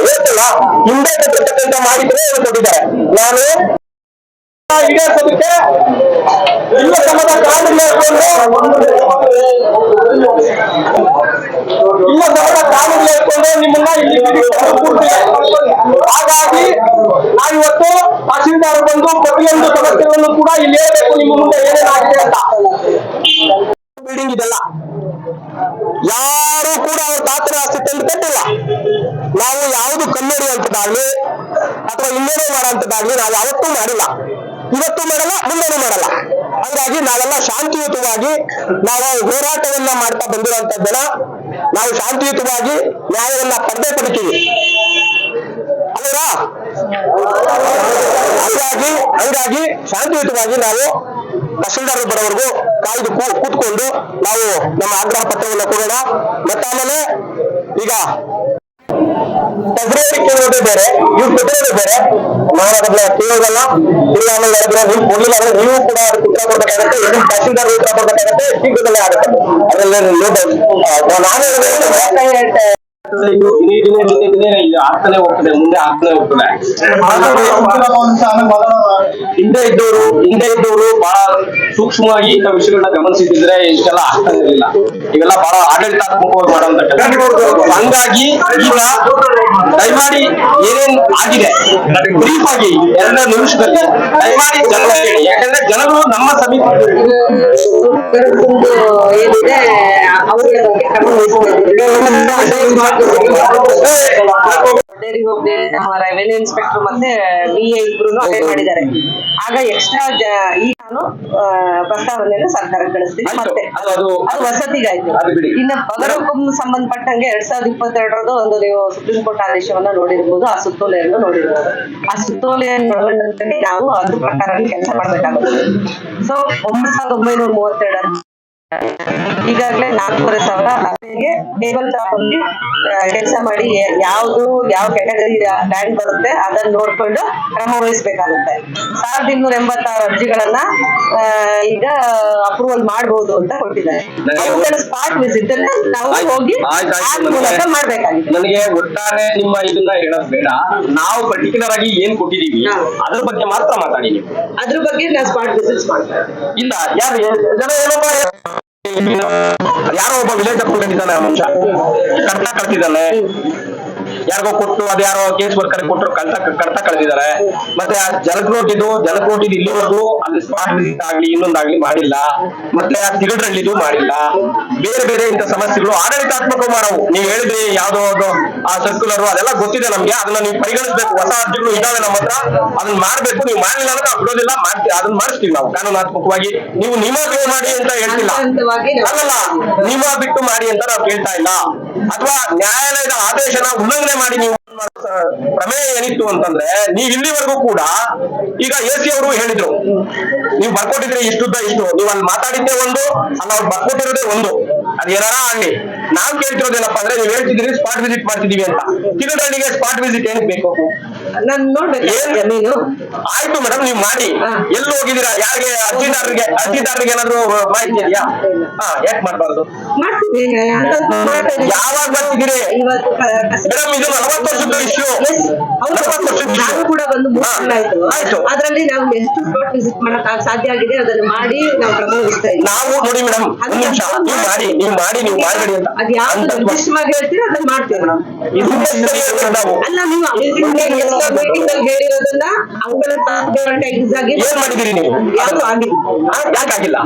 ಹೇಳ್ತಲ್ಲ, ಹಿಂದೆ ಕಟ್ಟಿರ್ತಕ್ಕಂಥ ಮಾಡಿದ್ರೆ ಕೊಟ್ಟಿದ್ದಾರೆ. ನಾನು ಈಡೇರಿಸೋದಕ್ಕೆ ಇಲ್ಲ ಸಮದ ಕಾನೂನು ಹೇಳ್ಕೊಂಡು ನಿಮ್ಮನ್ನ ಇಲ್ಲಿ ಹಾಗಾಗಿ ನಾವಿವತ್ತು ತಹಶೀಲ್ದಾರ್ ಬಂದು ಪ್ರತಿಯೊಂದು ಸಮಸ್ಯೆಗಳನ್ನು ಕೂಡ ಇಲ್ಲಿ ಹೇಳ್ಬೇಕು ನಿಮ್ಮ ಮುಂದೆ ಏನೇನಾಗಿದೆ ಅಂತ. ಬಿಲ್ಡಿಂಗ್ ಇದೆಲ್ಲ ಯಾರು ಕೂಡ ಅವ್ರ ತಾತರ ಆಸ್ತಿ ತಂದು ಕಟ್ಟಿಲ್ಲ. ನಾವು ಯಾವುದು ಕನ್ನಡಿ ಅಂತದಾಗ್ಲಿ ಅಥವಾ ಇನ್ನೇನೋ ಮಾಡೋಂಥದ್ದಾಗ್ಲಿ ನಾವು ಯಾವತ್ತೂ ಮಾಡಿಲ್ಲ, ಇವತ್ತು ಮಾಡಲ್ಲ, ಮುಂದೆನೂ ಮಾಡಲ್ಲ. ಹಾಗಾಗಿ ನಾವೆಲ್ಲ ಶಾಂತಿಯುತವಾಗಿ ನಾವು ಹೋರಾಟವನ್ನ ಮಾಡ್ತಾ ಬಂದಿರುವಂತದ್ದನ್ನ ನಾವು ಶಾಂತಿಯುತವಾಗಿ ನ್ಯಾಯವನ್ನ ಪಡೆದುಕೊಳ್ತೀವಿ ಅಲ್ವಾ? ಹಂಗಾಗಿ ಶಾಂತಿಯುತವಾಗಿ ನಾವು ತಹಶೀಲ್ದಾರ್ ಬರೋವರೆಗೂ ಕಾಯ್ದು ಕೂತ್ಕೊಂಡು ನಾವು ನಮ್ಮ ಆಗ್ರಹ ಪತ್ರವನ್ನು ಕೊಡೋಣ. ಮತ್ತೆ ಆಮೇಲೆ ಈಗ ಫೆಬ್ರವರಿ ಕೇಳೋದೇ ಬೇರೆ, ಇವ್ರು ಕೊಟ್ಟಿರೋದೇ ಬೇರೆ. ನಾವು ಅದನ್ನ ಕೇಳೋದಲ್ಲ, ತಿರ್ಗಿ ಆಮೇಲೆ ಹೇಳಿದ್ರೆ ನೀವು ಕೊಡ್ಲಿಲ್ಲ ಅಂದ್ರೆ ನೀವು ಕೂಡ ಅದಕ್ಕೆ ಉತ್ತರ ಕೊಡ್ಬೇಕಾಗತ್ತೆ, ಇದನ್ನ ತಹಶೀಲ್ದಾರ್ ಉತ್ತರ ಕೊಡ್ಬೇಕಾಗತ್ತೆ, ಶೀಘ್ರದಲ್ಲೇ ಆಗುತ್ತೆ. ಅದರಲ್ಲಿ ನಾನು ಆಗ್ತಾನೆ ಹೋಗ್ತದೆ, ಮುಂದೆ ಆಗ್ತಾನೆ ಹೋಗ್ತದೆ. ಹಿಂದೆ ಇದ್ದವರು ಬಹಳ ಸೂಕ್ಷ್ಮವಾಗಿ ಇಂಥ ವಿಷಯಗಳನ್ನ ಗಮನಿಸಿದ್ರೆ ಇಷ್ಟೆಲ್ಲ ಆಗ್ತಾ ಇರಲಿಲ್ಲ. ಇವೆಲ್ಲ ಬಹಳ ಆಡಳಿತಾತ್ಮಕವಾಗಿ ಮಾಡುವಂತ ಕೆಲಸ. ಹಂಗಾಗಿ ಈಗ ದಯಮಾಡಿ ಏನೇನ್ ಆಗಿದೆ ಬ್ರೀಫ್ ಆಗಿ 2 ನಿಮಿಷದಲ್ಲಿ ದಯಮಾಡಿ ಜನ ಹೇಳಿ. ಯಾಕಂದ್ರೆ ಜನಗಳು ನಮ್ಮ ಸಮೀಪ ಏನಿದೆ ಅವರಿಗೆ ನಮ್ಮ ರೆವೆನ್ಯೂ ಇನ್ಸ್ಪೆಕ್ಟರ್ ಮತ್ತೆ DA ಇಬ್ರು ಅಟೆಂಡ್ ಮಾಡಿದ್ದಾರೆ. ಆಗ ಎಕ್ಸ್ಟ್ರಾ ಈಗ ನಾನು ಪ್ರಸ್ತಾವನೆಯನ್ನು ಸರ್ಕಾರ ಕಳಿಸ್ತೀನಿ. ಮತ್ತೆ ಅದು ವಸತಿಗಾಯ್ತು. ಇನ್ನು ಬಗರಕುಂ ಸಂಬಂಧಪಟ್ಟಂಗೆ 2022 ಒಂದು ನೀವು ಸುಪ್ರೀಂ ಕೋರ್ಟ್ ಆದೇಶವನ್ನ ನೋಡಿರ್ಬೋದು, ಆ ಸುತ್ತೋಲೆಯನ್ನು ನೋಡಿರ್ಬೋದು. ಆ ಸುತ್ತೋಲೆಯನ್ನು ನೋಡಿದಂತೆ ನಾವು ಅದ್ರ ಪ್ರಕಾರ ಕೆಲಸ ಮಾಡ್ಬೇಕಾಗುತ್ತೆ. ಸೊ 1932 ಈಗಾಗಲೇ 4,500 ಟೇಬಲ್ ಟಾಪ್ ಅಲ್ಲಿ ಕೆಲಸ ಮಾಡಿ ಯಾವ ಕ್ಯಾಟಗರಿ ಲ್ಯಾಂಡ್ ಬರುತ್ತೆ ಅದನ್ನ ನೋಡ್ಕೊಂಡು ಕ್ರಮ ವಹಿಸ್ಬೇಕಾಗುತ್ತೆ. 1286 ಅರ್ಜಿಗಳನ್ನ ಈಗ ಅಪ್ರೂವಲ್ ಮಾಡಬಹುದು ಅಂತ ಕೊಟ್ಟಿದ್ದಾರೆ. ಸ್ಪಾಟ್ ವಿಸಿಟ್ ನಾವು ಹೋಗಿ ಮೂಲಕ ಮಾಡ್ಬೇಕಾಗಿದೆ. ನನಗೆ ಒಟ್ಟಾರೆ ನಿಮ್ಮ ಇದನ್ನ ಹೇಳೋದು ಬೇಡ, ನಾವು ಪರ್ಟಿಕ್ಯುಲರ್ ಆಗಿ ಏನ್ ಕೊಟ್ಟಿದೀವಿ ಅದ್ರ ಬಗ್ಗೆ ಮಾತ್ರ ಮಾತಾಡಿ. ಅದ್ರ ಬಗ್ಗೆ ನಾವು ಸ್ಪಾಟ್ ವಿಸಿಟ್ಸ್ ಮಾಡ್ತಾ ಇಲ್ಲ ಯಾರು ಜನ ಯಾರೋ ಒಬ್ಬ ವಿಲೇಜ್ ಅಪ್ಕೊಂಡಿದ್ದಾನೆ, ಮನುಷ್ಯ ಕಡ್ತ ಕಳ್ತಿದ್ದಾನೆ, ಯಾರಿಗೋ ಕೊಟ್ಟು ಅದ್ಯಾರೋ ಕೇಸ್ ವರ್ಕರ್ ಕೊಟ್ಟರು ಕಡ್ತ ಕಳೆದಿದ್ದಾರೆ. ಮತ್ತೆ ಆ ಜಲಕ್ ನೋಟಿದ್ ಇಲ್ಲಿವರೆಗೂ ಅಲ್ಲಿ ಸ್ಪಾಟ್ ವಿಸಿಟ್ ಆಗ್ಲಿ ಇನ್ನೊಂದಾಗ್ಲಿ ಮಾಡಿಲ್ಲ. ಮತ್ತೆ ಆ ಸಿಗಡ್ರಲ್ಲಿದು ಮಾಡಿಲ್ಲ. ಬೇರೆ ಇಂಥ ಸಮಸ್ಯೆಗಳು ಆಡಳಿತಾತ್ಮಕ ಮಾಡವು. ನೀವು ಹೇಳಿದ್ರಿ ಯಾವ್ದೋ ಆ ಸರ್ಕ್ಯುಲರ್ ಅದೆಲ್ಲ ಗೊತ್ತಿದೆ ನಮ್ಗೆ, ಅದನ್ನ ನೀವು ಪರಿಗಣಿಸ್ಬೇಕು. ಹೊಸ ಅರ್ಜಿಗಳು ಇದಾವೆ ನಮ್ಮ ಹತ್ರ, ಅದನ್ನ ಮಾಡ್ಬೇಕು. ನೀವು ಮಾಡ್ಲಿಲ್ಲ ಅಂದ್ರೆ ನಾವು ಬಿಡೋದಿಲ್ಲ, ಅದನ್ನ ಮಾಡಿಸ್ತೀವಿ ನಾವು ಕಾನೂನಾತ್ಮಕವಾಗಿ. ನೀವು ನಿಯಮ ಬಿಟ್ಟು ಮಾಡಿ ಅಂತ ಹೇಳ್ತಿಲ್ಲ, ಅಲ್ಲಲ್ಲ ನಿಯಮ ಬಿಟ್ಟು ಮಾಡಿ ಅಂತ ನಾವು ಕೇಳ್ತಾ ಇಲ್ಲ. ಅಥವಾ ನ್ಯಾಯಾಲಯದ ಆದೇಶನ ಉಲ್ಲಂಘನೆ ಮಾಡಿ ನೀವು ಪ್ರಮೇಯ ಏನಿತ್ತು ಅಂತಂದ್ರೆ ನೀವ್ ಇಲ್ಲಿವರೆಗೂ ಕೂಡ ಈಗ AC ಅವರು ಹೇಳಿದ್ರು ನೀವು ಬರ್ಕೊಟ್ಟಿದ್ರೆ ಇಷ್ಟುದ್ದ ಇಷ್ಟು ನೀವು ಅಲ್ಲಿ ಮಾತಾಡಿದ್ದೆ ಒಂದು ಅಲ್ಲ ಅವ್ರು ಬರ್ಕೊಟ್ಟಿರೋದೇ ಒಂದು ಅದ್ ಏನಾರ ಆಗ್ಲಿ ನಾವ್ ಕೇಳ್ತಿರೋದೇನಪ್ಪ ಅಂದ್ರೆ ನೀವ್ ಹೇಳ್ತಿದ್ರಿ ಸ್ಪಾಟ್ ವಿಸಿಟ್ ಮಾಡ್ತಿದೀವಿ ಅಂತ ತಿರುಗಳ್ಳಿಗೆ ಸ್ಪಾಟ್ ವಿಸಿಟ್ ಏನಕ್ಕೆ ಬೇಕು ನಾನ್ ನೋಡ್ಬೇಕು ಜಮೀನು. ಆಯ್ತು ಮೇಡಮ್ ನೀವು ಮಾಡಿ ಎಲ್ಲಿ ಹೋಗಿದ್ದೀರಾ ಯಾರಿಗೆ ಅರ್ಜಿದಾರರಿಗೆ ಏನಾದ್ರು ಮಾಹಿತಿ ಇದೆಯಾ ಯಾಕೆ ಮಾಡ್ಬಾರ್ದು ಮಾಡ್ತೀನಿ ಯಾವಾಗ ಬರ್ತಿದ್ದೀರಿ ಇವತ್ತು ಮೇಡಮ್ ಇದು 40 ವರ್ಷದ ಇಶ್ಯೂ ನಾನು ಕೂಡ ಒಂದು 3 ತಿಂಗಳು ಆಯ್ತು. ಆಯ್ತು ಅದ್ರಲ್ಲಿ ನಾವು ಎಷ್ಟು ಸ್ಪಾಟ್ ವಿಸಿಟ್ ಮಾಡಕ್ ಸಾಧ್ಯ ಆಗಿದೆ ಅದನ್ನ ಮಾಡಿ ನಾವು ಕ್ರಮ ವಹಿಸ್ತಾ ಇದ್ದೀವಿ. ನಾವು ನೋಡಿ ಮೇಡಮ್ ಒಂದ್ ನಿಮಿಷ ನೀವು ಮಾಡಿ ಮಾಡಬೇಡಿ ಅಂತ ಅದ್ ಯಾವ್ದು ನಿರ್ದಿಷ್ಟವಾಗಿ ಹೇಳ್ತೀರಾ ಅದನ್ನ ಮಾಡ್ತೀವಿ ನಾವು. ಇದು ನಾವು ಅಲ್ಲ ನೀವು ಮೀಟಿಂಗ್ ಅಲ್ಲಿ ಹೇಳಿರೋದನ್ನ ಅವುಗಳ ಎಕ್ಸ್ ಆಗಿ ಏನ್ ಮಾಡಿದಿರಿ ನೀವು ಯಾವ್ದು ಆಗಿಲ್ಲ ಯಾಕಾಗಿಲ್ಲ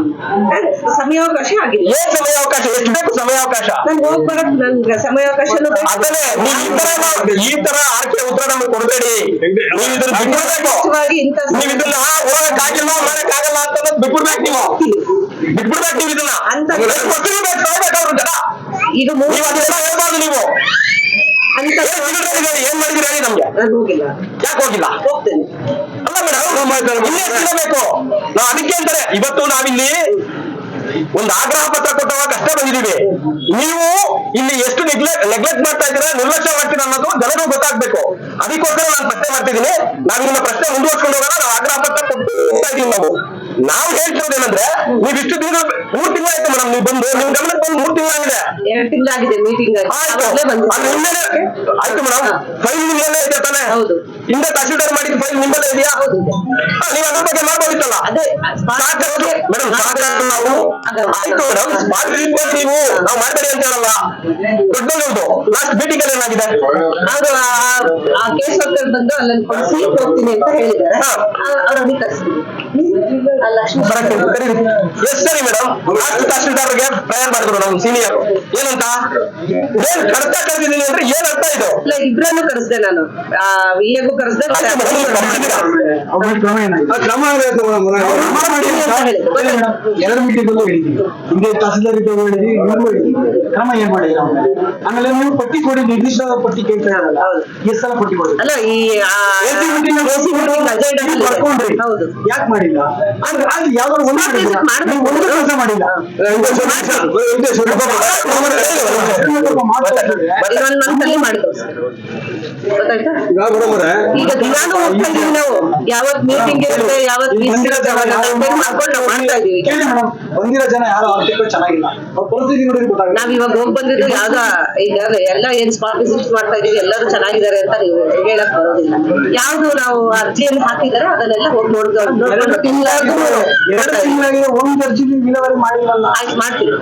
ಸಮಯಾವಕಾಶ ಆಗಿಲ್ಲ. ಏನ್ ಸಮಯಾವಕಾಶ ಎಷ್ಟು ಬೇಕು ಸಮಯಾವಕಾಶ ನನ್ ಹೋಗ್ಬರಕ್ ನನ್ಗೆ ಸಮಯಾವಕಾಶನೂ ಬೇಕು. ಅದನ್ನೇ ನೀವು ಈ ತರ ಆರ್ಕೆ ಉತ್ತರ ನಮಗೆ ಕೊಡಬೇಡಿ ನೀವು ಇದನ್ನ ಬಿಟ್ಬಿಡ್ಬೇಕು ನಿರ್ದಿಷ್ಟವಾಗಿ ಇಂಥ ನೀವು ಇದನ್ನ ಹೋಗಕ್ಕಾಗಿಲ್ಲ ಮಾಡಕ್ಕಾಗಲ್ಲ ಅಂತ ಬಿಟ್ಬಿಡ್ಬೇಕು ನೀವು ಇದನ್ನ ಅಂತ ಅವ್ರು ಜನ ಈಗ ನೀವು ಅದೆಲ್ಲ ಹೇಳ್ಬಾರ್ದು ನೀವು ಅಂತ ಏನ್ ಮಾಡಿದಿರಿ ಹೇಳಿ ನಮ್ಗೆ ನಾನು ಹೋಗಿಲ್ಲ ಯಾಕೆ ಹೋಗಿಲ್ಲ ಹೋಗ್ತೇನೆ. ಅಲ್ಲ ಮೇಡಮ್ ಇನ್ನೇ ಬೇಕು ನಾವು ಅದಕ್ಕೆ ಅಂತಾರೆ ಇವತ್ತು ನಾವಿಲ್ಲಿ ಒಂದು ಆಗ್ರಹ ಪತ್ರ ಕೊಟ್ಟವಾಗ ಅಷ್ಟೇ ಬಂದಿದ್ದೀವಿ ನೀವು ಇಲ್ಲಿ ಎಷ್ಟು ನೆಗ್ಲೆಕ್ಟ್ ಮಾಡ್ತಾ ಇದ್ದೀರಾ ನಿರ್ಲಕ್ಷ್ಯ ಮಾಡ್ತೀರಾ ಅನ್ನೋದು ಜನರು ಗೊತ್ತಾಗ್ಬೇಕು ಅದಕ್ಕೋಸ್ಕರ ನಾನು ಪ್ರಶ್ನೆ ಮಾಡ್ತಿದ್ದೀನಿ ನಾವು ನಿಮ್ಮ ಪ್ರಶ್ನೆ ಮುಂದುವರ್ಸ್ಕೊಂಡು ಹೋಗೋಣ ನಾವು ಆಗ್ರಹ ಪತ್ರ ಕೊಡ್ತಾ ಇದೀವಿ ನಾವು ಹೇಳ್ತಿರೋದೇನಂದ್ರೆ ನೀವು ಇಷ್ಟು ದಿನ 3 ತಿಂಗಳಾಯ್ತು ಮೇಡಮ್ ನೀವು ಬಂದು ನಿಮ್ ಗಮನಕ್ಕೆ ಬಂದು 3 ತಿಂಗಳಾಗಿದೆ 2 ತಿಂಗಳಾಗಿದೆ ಮೀಟಿಂಗ್ ಆಯ್ತು ಮೇಡಮ್ ಫೈಲ್ ನಿಮ್ಮಲ್ಲೇ ಇದೆ ತಾನೆ ಹೌದು ಹಿಂದೆ ತಹಶೀಲ್ದಾರ್ ಮಾಡಿದ ಫೈಲ್ ನಿಮ್ಮಲ್ಲೇ ಇದೆಯಾ ನೀವು ಅದ್ರ ಬಗ್ಗೆ ಮಾಡ್ಬೋದಿತ್ತಲ್ಲ ಅದೇ ಸಾಕಷ್ಟು ಮೇಡಮ್ ಸಾಕಷ್ಟು ನಾವು ಆಯ್ತು ಮೇಡಮ್ ಸ್ಪಾಟ್ ವಿಸಿಟ್ ನೀವು ನಾವು ಮಾಡಬೇಡಿ ಅಂತ ಹೇಳಲ್ಲ ದೊಡ್ಡದು ಲಾಸ್ಟ್ ಮೀಟಿಂಗ್ ಅಲ್ಲಿ ಏನಾಗಿದೆ ಅವರು ಆ ಕೇಸ್ ವರ್ಕರ್ ಬಂದು ಅಲ್ಲನ್ನು ಕೊಡಿಸಿ ಹೋಗ್ತೀನಿ ಅಂತ ಹೇಳಿದ್ದಾರೆ ಅವ್ರ ಅವ್ರಿಗೆ ಕಳಿಸ್ತೀನಿ ಎಸ್ ಸರಿ ಮೇಡಮ್ ಲಾಸ್ಟ್ ತಹಶೀಲ್ದಾರ್ಗೆ ಪ್ರೇಯರ್ ಮಾಡಿದ್ರು ನಮ್ಮ ಸೀನಿಯರ್ ಏನಂತ ಏನ್ ಕಡ್ತ ಕರೆದಿದ್ದೀನಿ ಅಂದ್ರೆ ಏನ್ ಅರ್ಥ ಇದು ಇಲ್ಲ ಇಬ್ರನ್ನು ಕರೆಸ್ದೆ ನಾನು ವಿಎಗೂ ಕರೆಸ್ದೆ ಕ್ರಮ ಎರಡು ಮೀಟಿಂಗ್ ಹೇಳಿದ್ವಿ ಹಿಂದೆ ತಹಸೀಲ್ದಾರ್ ಹೇಳಿದ್ವಿ ಇವ್ರು ಹೇಳಿದ್ವಿ ಕ್ರಮ ಏನ್ ಮಾಡಿದ್ವಿ ಆಮೇಲೆ ನೀವು ಪಟ್ಟಿ ಕೊಡಿ ನಿರ್ದಿಷ್ಟವಾದ ಪಟ್ಟಿ ಕೇಳ್ತಾ ಇರಲ್ಲ ಎಷ್ಟು ಸಲ ಪಟ್ಟಿ ಕೊಡಿ ಅಲ್ಲ ಈ ಬರ್ಕೊಂಡ್ರಿ ಹೌದು ಯಾಕೆ ಮಾಡಿಲ್ಲ ಅಲ್ಲಿ ಯಾವ್ದಾದ್ರು ಒಂದು ಕೆಲಸ ಮಾಡಿಲ್ಲ ಇನ್ನೊಂದ್ ಮಂತಲ್ಲಿ ಮಾಡಿದ್ರು ಗೊತ್ತಾಯ್ತಾ ಈಗ ದಿನಾನು ಹೋಗ್ತಾ ಇದೀವಿ ನಾವು ಯಾವತ್ ಮೀಟಿಂಗ್ ಇರುತ್ತೆ ಯಾವತ್ ಮಾಡ್ಕೊಂಡು ನಾವು ಮಾಡ್ತಾ ಇದೀವಿ ಕೇಳಿ ಮೇಡಮ್ ಬಂದಿರೋ ಜನ ಯಾರು ಆರ್ಥಿಕ ಚೆನ್ನಾಗಿಲ್ಲ ಅವ್ರ ಪರಿಸ್ಥಿತಿ ನೋಡಿ ಗೊತ್ತಾಗುತ್ತೆ ನಾವ್ ಇವಾಗ ಹೋಗ್ ಬಂದಿದ್ದು ಯಾವ್ದೋ ಈಗ ಎಲ್ಲ ಏನ್ ಸ್ಪಾಟ್ ವಿಸಿಟ್ ಮಾಡ್ತಾ ಇದೀವಿ ಎಲ್ಲರೂ ಚೆನ್ನಾಗಿದ್ದಾರೆ ಅಂತ ನೀವು ಹೇಳಕ್ ಬರೋದಿಲ್ಲ ಯಾವ್ದು ನಾವು ಅರ್ಜಿಯನ್ನು ಹಾಕಿದಾರೆ ಅದನ್ನೆಲ್ಲ ಹೋಗಿ ನೋಡ್ಕೊಂಡು ಎರಡು ತಿಂಗಳಾಗಿದೆ ಒಂದು ಅರ್ಜಿ ವಿಲೇವಾರಿ ಮಾಡಿಲ್ಲ ಆಯ್ತು ಮಾಡ್ತೀವಿ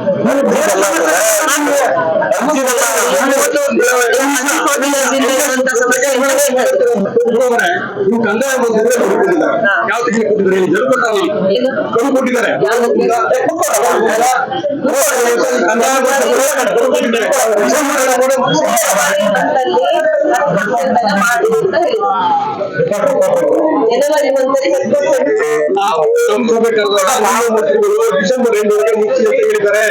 ಸಮಸ್ಯೆ ನೀವು ಕಂದಾಯ ಬಂದಿದ್ರೆ ಯಾವ ಕೊಟ್ಟಿದ್ದಾರೆ ಜನವರಿ ಡಿಸೆಂಬರ್ 2 ಮುಗಿಸಿ ಅಂತ ಹೇಳಿದ್ದಾರೆ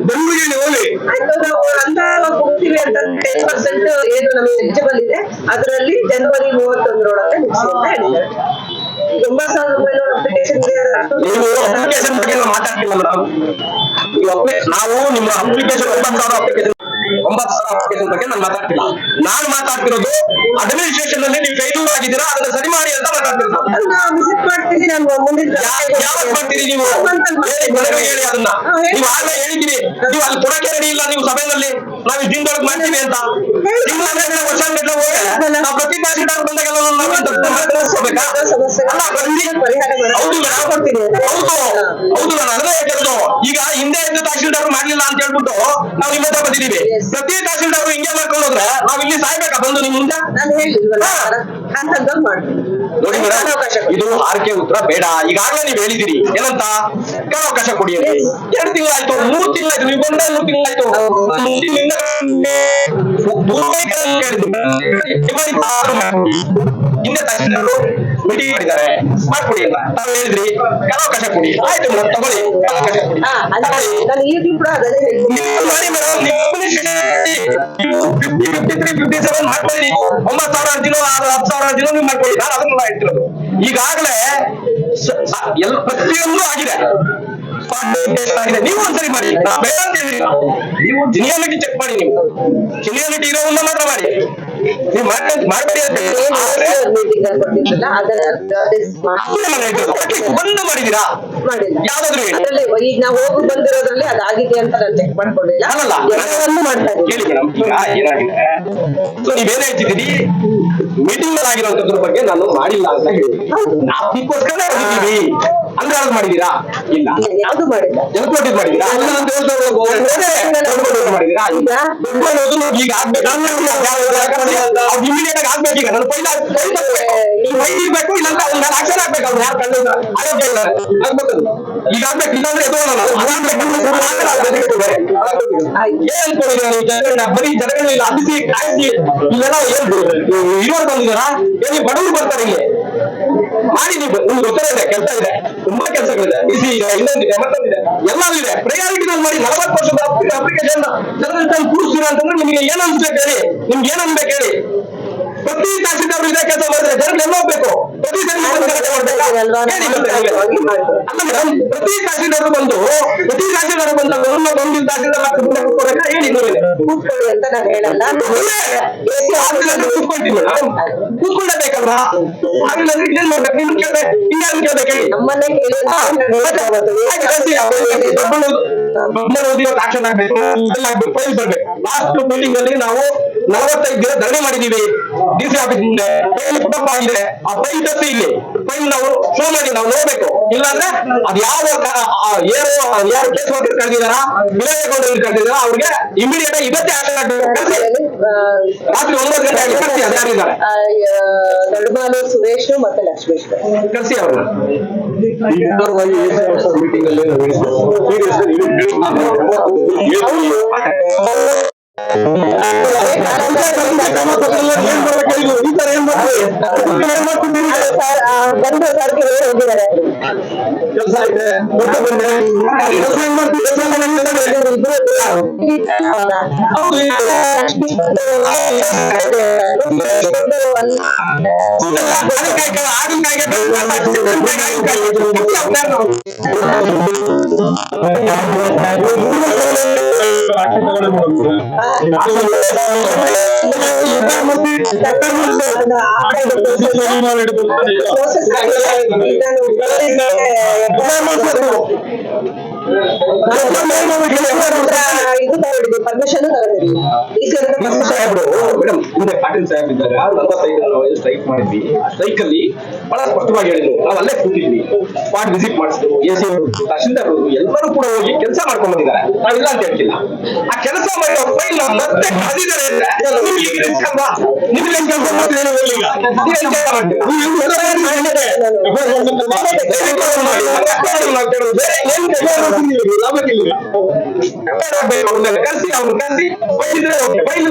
ಬೆಂಗಳೂರಿಗೆ ಹೋಗಿ ಹೋಗ್ತೀವಿ ಅಂತ 10% ಏನು ನಮಗೆ ಎಲಿಜಿಬಲ್ ಇದೆ ಅದರಲ್ಲಿ ಜನವರಿ 31ರೊಳಗೆ ಮುಗಿಸಿ ಅಂತ ಹೇಳಿದ್ದಾರೆ 90,000 ಅಪ್ಲಿಕೇಶನ್ ಬಗ್ಗೆ ಮಾತಾಡ್ತಿಲ್ಲ ಮೇಡಮ್ ನಾವು ನಿಮ್ಮ ಅಪ್ಲಿಕೇಶನ್ 9,000 ಅಪ್ಲಿಕೇಶನ್ ಬಗ್ಗೆ ನಾನು ಮಾತಾಡ್ತಿಲ್ಲ ನಾನು ಮಾತಾಡ್ತಿರೋದು ಅಡ್ಮಿನಿಸ್ಟ್ರೇಷನ್ ಅಲ್ಲಿ ನೀವು ಫೇಲ್ಯೂರ್ ಆಗಿದ್ದೀರಾ ಅದನ್ನ ಸರಿ ಮಾಡಿ ಅಂತ ಮಾತಾಡ್ತಿರೋದು ವಿಸಿಟ್ ಮಾಡ್ತೀನಿ ನಾನು ಯಾವಾಗ ಮಾಡ್ತೀರಿ ನೀವು ಹೇಳಿ ಅದನ್ನ ನೀವು ಆಗ್ಲೇ ಹೇಳಿದ್ದೀರಿ ನೀವು ಅಲ್ಲಿ ಕೊಡಕ್ಕೆ ರೆಡಿ ಇಲ್ಲ ನೀವು ಸಭೆಯಲ್ಲಿ ನಾವು ಈ ದಿನದೊಳಗೆ ಮಾಡ್ತೀವಿ ಅಂತ ವರ್ಷ ನಾವು ಪ್ರತಿ ತಹಶೀಲ್ದಾರ್ ಬಂದಾಗೆಲ್ಲ ಹೌದು ನಾನು ಅದನ್ನೇ ಹೇಳ್ತಿರೋದು ಈಗ ಹಿಂದೆ ತಹಶೀಲ್ದಾರ್ ಮಾಡ್ಲಿಲ್ಲ ಅಂತ ಹೇಳ್ಬಿಟ್ಟು ನಾವು ನಿಮ್ಮ ಹತ್ರ ಬಂದಿದ್ದೀವಿ ಪ್ರತಿ ತಹಸೀಲ್ದಾರ್ ಹಿಂಗೆ ಮಾಡ್ಕೊಂಡು ಹೋದ್ರೆ ನಾವ್ ಇಲ್ಲಿ ಸಾಯ್ಬೇಕಾ ಬಂದು ನಿಮ್ ಮುಂದೆ? ನಾನು ಹೇಳಿಲ್ವಲ್ಲ ಹಂತದಲ್ಲಿ ಮಾಡ್ತೀನಿ. ನೋಡಿ ಮೇಡಮ್, ಇದು ಆರ್ಕೆ ಉತ್ತರ ಬೇಡ. ಈಗಾಗಲೇ ನೀವ್ ಹೇಳಿದಿರಿ ಏನಂತ, ಕಾಲಾವಕಾಶ ಕೊಡಿ ಅಂತ. 2 ತಿಂಗಳಾಯ್ತು, 3 ತಿಂಗಳಾಯ್ತು, ನೀವು ಬಂದ 3 ತಿಂಗಳಾಯ್ತು. ಹಿಂದೆ ತಹಸೀಲ್ದಾರರು ಮೀಟಿಂಗ್ ಮಾಡಿದ್ದಾರೆ, ಮಾಡ್ಕೊಡಿ ಅಂತ ತಾವು ಹೇಳಿದ್ರಿ. ಕಾಲಾವಕಾಶ ಕೊಡಿ, ಆಯ್ತು ಮೇಡಮ್ ತಗೊಳ್ಳಿ, ಕಾಲಾವಕಾಶ ಕೊಡಿ. ನಾನು ಈಗಲೂ ಕೂಡ ಅದನ್ನೇ ಹೇಳ್ತೀನಿ. ಮಾಡಿ ಮೇಡಮ್, ನೀವು 53, 57 ಮಾಡ್ಕೊಳ್ಳಿ. 9,000 ಅರ್ಜಿನೋ 10,000 ಅರ್ಜಿನೋ ನೀವು ಮಾಡ್ಕೊಳ್ಳಿ. ನಾನು ಅದನ್ನ ಹೇಳ್ತಿರೋದು. ಈಗಾಗಲೇ ಪ್ರತಿಯೊಂದು ಆಗಿದೆ. ನೀವು ಒಂದ್ಸರಿ ಮಾಡಿ, ಬೇಡ ಅಂತ ಹೇಳಿಲ್ಲ. ನೀವು ಜಿನಿಯಾಲಿಟಿ ಚೆಕ್ ಮಾಡಿ, ನೀವು ಜಿನಿಯಾಲಿಟಿ ಇರೋವನ್ನ ಮಾತ್ರ ಮಾಡಿ. ನೀವು ಮಾಡ್ಬೇಡಿ ಅಂತ ಬಂದು ಮಾಡಿದೀರಾ? ಯಾವ್ದಾದ್ರು ಈಗ ನಾವು ಹೋಗಿ ಬಂದಿರೋದ್ರಲ್ಲಿ ಅದಾಗಿದೆ ಅಂತ ನಾನು ಚೆಕ್ ಮಾಡ್ಕೊಂಡಿಲ್ಲ. ಮಾಡ್ತಾ ಹೇಳಿ ಮೇಡಮ್, ಈಗ ಏನಾಗಿದೆ, ಸೊ ನೀವೇನ್ ಹೇಳ್ತಿದ್ದೀರಿ, ಮೀಟಿಂಗ್ ಆಗಿರೋದ್ರ ಬಗ್ಗೆ ನಾನು ಮಾಡಿಲ್ಲ ಅಂತ ಹೇಳಿ ನಾವು ಅದಕ್ಕೋಸ್ಕರ ಹೋಗಿದ್ದೀವಿ ಅಂದ್ರೆ ಅದು ಮಾಡಿದೀರಾ? ಇಲ್ಲ, ಯಾವ್ದು ಮಾಡಿಲ್ಲ. ಎಲ್ಕೊಟ್ಟಿದ್ ಮಾಡಿದೀರಾ? ಮಾಡಿದೀರಾ? ಈಗ ಇಮಿಡಿಯೇಟ್ ಆಗಿ ಆಗ್ಬೇಕು. ಈಗ ನನ್ನ ಪೈಲ ಬೇಕು, ಇಲ್ಲಾಂದ್ರೆ ಅವ್ನ ಆಕ್ಷನ್ ಆಗ್ಬೇಕು. ಅವ್ನು ಯಾರು ಕಂಡು ಆಗ್ಬೇಕು, ಈಗ ಆಗ್ಬೇಕು, ಇಲ್ಲಾಂದ್ರೆ ಏನ್ ಅನ್ಕೊಂಡಿದ್ದೀರಾ ನೀವು? ಜನಗಳನ್ನ ಬರೀ ಜನಗಳನ್ನ ಹಬ್ಬಿಸಿ ಕಾಯಿಸಿ ಇಲ್ಲೆಲ್ಲ ಇರೋರು ಬಂದಿದಾರಾ? ಏನ್ ಬಡವರು ಬರ್ತಾರೆ ಇಲ್ಲಿ ಮಾಡಿ. ನೀವು ನಿಮ್ಗೆ ಗೊತ್ತಿರೋ ಇದೆ, ಕೆಲಸ ಇದೆ, ತುಂಬಾ ಕೆಲಸಗಳಿದೆ, ಬಿಸಿ ಇದೆ, ಇನ್ನೊಂದಿದೆ, ಮತ್ತೊಂದಿದೆ, ಎಲ್ಲವೂ ಇದೆ. ಪ್ರಯಾರಿಟಿ ಮಾಡಿ 40 ವರ್ಷದ ಅಪ್ಲಿಕೇಶನ್ ಜನರಲ್ಲಿ ತಂದು ಕೂರಿಸ್ತೀರಾ ಅಂತಂದ್ರೆ ನಿಮಗೆ ಏನ್ ಅನ್ಸ್ಬೇಕು ಹೇಳಿ? ನಿಮ್ಗೆ ಏನ್ ಅನ್ಬೇಕು ಹೇಳಿ? ಪ್ರತಿ ತಹಸೀಲ್ದಾರ್ ಇದೇ ಕೆಲಸ ಮಾಡಿದ್ರೆ ಜನಗಳು ಎಲ್ಲ ಹೋಗ್ಬೇಕು. ಪ್ರತಿ ಅಲ್ಲ ಮೇಡಮ್, ಪ್ರತಿ ತಹಸೀಲ್ದಾರ್ ಬಂದು ಬಂದಿದ್ದ ತಹಸೀಲ್ದಾರ್ ಹೇಳಿ ಕೂತ್ಕೊಳ್ಳಿ ಅಂತ ನಾನು ಹೇಳಲ್ಲ. ಕೂತ್ಕೊಂತೀವಿ ಮೇಡಮ್, ಕೂತ್ಕೊಳ್ಳೇಬೇಕಲ್ವ? ಏನ್ ಮಾಡ್ಬೇಕು? ನಿಮ್ಗೆ ಕೇಳ್ಬೇಕು, ಇನ್ಯಾರು ಕೇಳ್ಬೇಕು ಹೇಳಿ? ನಮ್ಮನ್ನೇ ಕೇಳಿ ಆಕ್ಷನ್ ಆಗ್ಬೇಕು, ಫೈಲ್ ಬರ್ಬೇಕು. ಲಾಸ್ಟ್ ಮೀಟಿಂಗ್ ಅಲ್ಲಿ ನಾವು 45 ದಿನ ಧರಣಿ ಮಾಡಿದೀವಿ ಡಿಸಿ ಆಫೀಸ್ ಮುಂದೆ. ಫೈಲ್ ಕುಟುಂಬ ಆಗಿದೆ, ಆ ಫೈಲ್ ತಪ್ಪಿ ಇಲ್ಲಿ ಫೈಲ್ ನಾವು ಶೋ ಮಾಡಿ ನಾವು ನೋಡ್ಬೇಕು. ಇಲ್ಲಾಂದ್ರೆ ಅದು ಯಾರು ಕೇಸ್ ವರ್ಕರ್ ಕಳೆದಿದಾರ, ವಿಲೇಜ್ ಕಳೆದಿದಾರ, ಅವ್ರಿಗೆ ಇಮಿಡಿಯೇಟ್ ಆಗಿ ಇವತ್ತೇ ಆಕ್ಷನ್ ಆಗ್ಬೇಕು. ರಾತ್ರಿ 9 ಗಂಟೆ ಆಗಿ ಕಳಿಸಿ. ಅದ್ಯಾರಿದ್ದಾರೆ? ದೊಡ್ಡಮಾಲು ಸುರೇಶ್ ಮತ್ತೆ ಲಕ್ಷ್ಮೇಶ್ ಕಳಿಸಿ ಅವ್ರನ್ನ. ಮೀಟಿಂಗ್ ಅಲ್ಲಿ ಬಂದು ಸರ್ಗೆ ಹೋಗಿದ್ದಾರೆ. ಕೆಲಸ ಇದೆ, ಪರ್ಮಿಷನ್ ಮೇಡಮ್, ಮುಂದೆ ಪಾಟೀಲ್ ಸಾಹೇಬ್ ಇದ್ದಾಗ 45 ಸ್ಟ್ರೈಕ್ ಮಾಡಿದ್ವಿ. ಆ ಸ್ಟ್ರೈಕ್ ಅಲ್ಲಿ ಬಹಳ ಸ್ಪಷ್ಟವಾಗಿ ಹೇಳಿದ್ರು, ನಾವು ಅಲ್ಲೇ ಕೂತಿದ್ವಿ, ಸ್ಪಾಟ್ ವಿಸಿಟ್ ಮಾಡಿಸಿದ್ರು, ಎಸಿ ತಹಶೀಲ್ದಾರ್ ಎಲ್ಲರೂ ಕೂಡ ಹೋಗಿ ಕೆಲಸ ಮಾಡ್ಕೊಂಡ್ ಬಂದಿದ್ದಾರೆ. ನಾವಿಲ್ಲ ಅಂತ ಹೇಳ್ತಿಲ್ಲ. ಆ ಕೆಲಸ ಮಾಡಿರೋ ಫೈಲ್ ಮತ್ತೆ ಕಳೆದಿದ್ದಾರೆ ಅಂದ್ರೆ ನಿಮ್ಗೆ ರಿಸ್ಕ್ ಅಲ್ವಾ? ನಿಮ್ಗೆ ಕರ್ಸಿ ಅವ್ರು ಕರ್ಸಿ ಫೈಲ್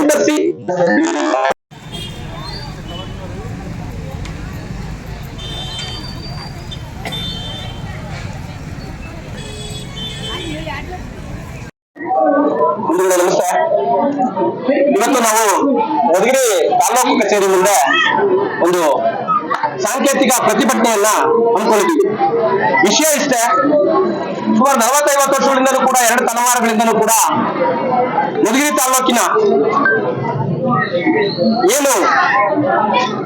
ಕರ್ಸಿ ನಮಸ್ತೆ. ಇವತ್ತು ನಾವು ಮಧುಗಿರಿ ತಾಲೂಕು ಕಚೇರಿ ಮುಂದೆ ಒಂದು ಸಾಂಕೇತಿಕ ಪ್ರತಿಭಟನೆಯನ್ನ ಹಮ್ಮಿಕೊಂಡಿದ್ದೀವಿ. ವಿಷಯ ಇಷ್ಟೇ, ಸುಮಾರು 40-50 ವರ್ಷಗಳಿಂದಲೂ ಕೂಡ 2 ತಲೆಮಾರುಗಳಿಂದಲೂ ಕೂಡ ಮಧುಗಿರಿ ತಾಲೂಕಿನ ಏನು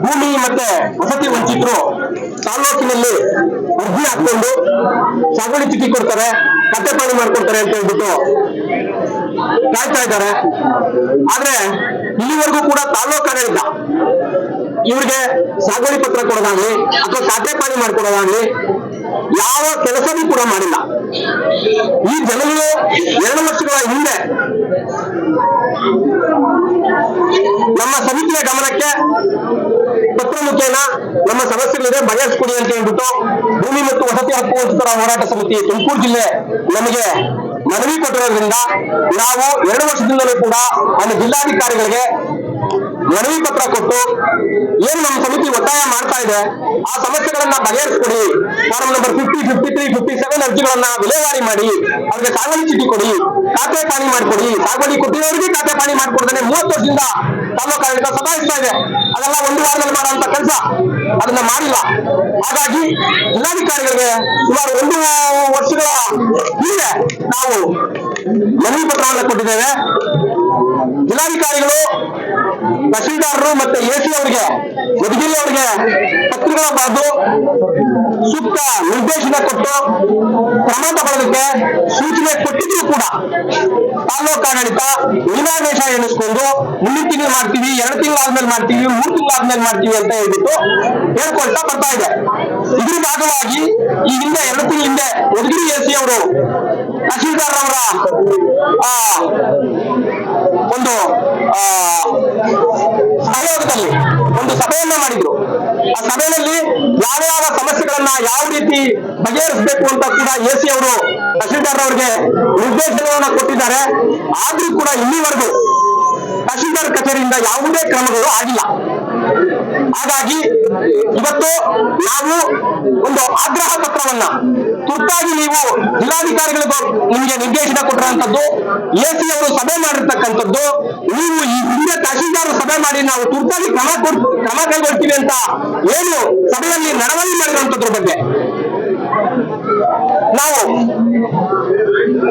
ಭೂಮಿ ಮತ್ತೆ ವಸತಿ ವಂಚಿತರು ತಾಲೂಕಿನಲ್ಲಿ ಅರ್ಜಿ ಹಾಕೊಂಡು ಸಾಗುವಳಿ ಚೀಟಿ ಕೊಡ್ತಾರೆ, ಕಟ್ಟೆ ಪಾಣಿ ಮಾಡ್ಕೊಡ್ತಾರೆ ಅಂತ ಹೇಳ್ಬಿಟ್ಟು ಕಾಯ್ತಾ ಇದ್ದಾರೆ. ಆದ್ರೆ ಇಲ್ಲಿವರೆಗೂ ಕೂಡ ತಾಲೂಕು ಆಡಳಿತ ಇವ್ರಿಗೆ ಸಾಗುವಳಿ ಪತ್ರ ಕೊಡೋದಾಗ್ಲಿ ಅಥವಾ ಖಾತೆ ಪಾಣಿ ಮಾಡ್ಕೊಡೋದಾಗ್ಲಿ ಯಾವ ಕೆಲಸವೂ ಕೂಡ ಮಾಡಿಲ್ಲ. ಈ ಜನಗಳು 2 ವರ್ಷಗಳ ಹಿಂದೆ ನಮ್ಮ ಸಮಿತಿಯ ಗಮನಕ್ಕೆ ಪತ್ರ ಮುಖೇನ ನಮ್ಮ ಸಮಸ್ಯೆಗಳಿದೆ ಬಗೆಹರಿಸಿಕೊಡಿ ಅಂತ ಹೇಳ್ಬಿಟ್ಟು ಭೂಮಿ ಮತ್ತು ವಸತಿ ಹಕ್ಕು ವಂಚಿತರ ಹೋರಾಟ ಸಮಿತಿ ತುಮಕೂರು ಜಿಲ್ಲೆ ನಮಗೆ ಮನವಿ ಕೊಟ್ಟಿರೋದ್ರಿಂದ ನಾವು 2 ವರ್ಷದಿಂದಲೂ ಕೂಡ ನಮ್ಮ ಜಿಲ್ಲಾಧಿಕಾರಿಗಳಿಗೆ ಮನವಿ ಪತ್ರ ಕೊಟ್ಟು ಏನು ನಮ್ಮ ಸಮಿತಿ ಒತ್ತಾಯ ಮಾಡ್ತಾ ಇದೆ ಆ ಸಮಸ್ಯೆಗಳನ್ನ ಬಗೆಹರಿಸಿಕೊಡಿ, ಫಾರಂ ನಂಬರ್ 50, 53, 57 ಅರ್ಜಿಗಳನ್ನ ವಿಲೇವಾರಿ ಮಾಡಿ ಅವ್ರಿಗೆ ಸಾಗುವಳಿ ಚೀಟಿ ಕೊಡಿ, ಖಾತೆ ಪಾಣಿ ಮಾಡಿಕೊಡಿ. ಸಾಗುವಳಿ ಕೊಟ್ಟಿರೋರಿಗೆ ಖಾತೆ ಪಾಣಿ ಮಾಡಿಕೊಡ್ತಾನೆ 30 ವರ್ಷದಿಂದ ತಾಲೂಕು ಆಡಳಿತ ಸತಾಯಿಸ್ತಾ ಇದೆ. ಅದೆಲ್ಲ 1 ವಾರದಲ್ಲಿ ಮಾಡುವಂತ ಕೆಲಸ ಅದನ್ನ ಮಾಡಿಲ್ಲ. ಹಾಗಾಗಿ ಜಿಲ್ಲಾಧಿಕಾರಿಗಳಿಗೆ ಸುಮಾರು 1 ವರ್ಷಗಳ ಹಿಂದೆ ನಾವು ಮನವಿ ಪತ್ರವನ್ನು ಕೊಟ್ಟಿದ್ದೇವೆ. ಜಿಲ್ಲಾಧಿಕಾರಿಗಳು ತಹಶೀಲ್ದಾರರು ಮತ್ತೆ ಎಸಿ ಅವರಿಗೆ ಮಧುಗಿರಿ ಅವರಿಗೆ ಪತ್ರಗಳ ಬರೆದು ಸೂಕ್ತ ನಿರ್ದೇಶನ ಕೊಟ್ಟು ಕ್ರಮ ತಗೊಳ್ಳೋದಕ್ಕೆ ಸೂಚನೆ ಕೊಟ್ಟಿದ್ರು ಕೂಡ ತಾಲೂಕು ಆಡಳಿತ ಮೀನಾದೇಶ ಎಣಿಸ್ಕೊಂಡು 3 ತಿಂಗಳು ಮಾಡ್ತೀವಿ, 2 ತಿಂಗಳು ಆದ್ಮೇಲೆ ಮಾಡ್ತೀವಿ, 3 ತಿಂಗಳು ಆದ್ಮೇಲೆ ಮಾಡ್ತೀವಿ ಅಂತ ಹೇಳ್ಬಿಟ್ಟು ಹೇಳ್ಕೊಳ್ತಾ ಬರ್ತಾ ಇದೆ. ಇದ್ರ ಭಾಗವಾಗಿ ಈ ಹಿಂದೆ 2 ತಿಂಗಳ ಹಿಂದೆ ಮಧುಗಿರಿ ಎಸಿ ಅವರು ತಹಶೀಲ್ದಾರ್ ಅವರ ಒಂದು ಸಹಯೋಗದಲ್ಲಿ ಒಂದು ಸಭೆಯನ್ನ ಮಾಡಿದ್ರು. ಆ ಸಭೆಯಲ್ಲಿ ಯಾವ ಸಮಸ್ಯೆಗಳನ್ನ ಯಾವ ರೀತಿ ಬಗೆಹರಿಸಬೇಕು ಅಂತ ಕೂಡ ಎಸಿ ಅವರು ತಹಶೀಲ್ದಾರ್ ಅವರಿಗೆ ನಿರ್ದೇಶನವನ್ನ ಕೊಟ್ಟಿದ್ದಾರೆ. ಆದ್ರೂ ಕೂಡ ಇಲ್ಲಿವರೆಗೂ ತಹಶೀಲ್ದಾರ್ ಕಚೇರಿಯಿಂದ ಯಾವುದೇ ಕ್ರಮಗಳು ಆಗಿಲ್ಲ. ಹಾಗಾಗಿ ಇವತ್ತು ನಾವು ಒಂದು ಆಗ್ರಹ ಪತ್ರವನ್ನ ತುರ್ತಾಗಿ ನೀವು ಜಿಲ್ಲಾಧಿಕಾರಿಗಳಿಗೂ ನಿಮಗೆ ನಿರ್ದೇಶನ ಕೊಟ್ಟಿರುವಂತದ್ದು, ಎಸಿ ಅವರು ಸಭೆ ಮಾಡಿರ್ತಕ್ಕಂಥದ್ದು, ನೀವು ಈ ಹಿಂದೆ ತಹಶೀಲ್ದಾರ್ ಸಭೆ ಮಾಡಿ ನಾವು ತುರ್ತಾಗಿ ಕ್ರಮ ಕೈಗೊಳ್ತೀವಿ ಅಂತ ಏನು ಸಭೆಯಲ್ಲಿ ನಡವಳಿ ಮಾಡಿರುವಂತದ್ರ ಬಗ್ಗೆ ನಾವು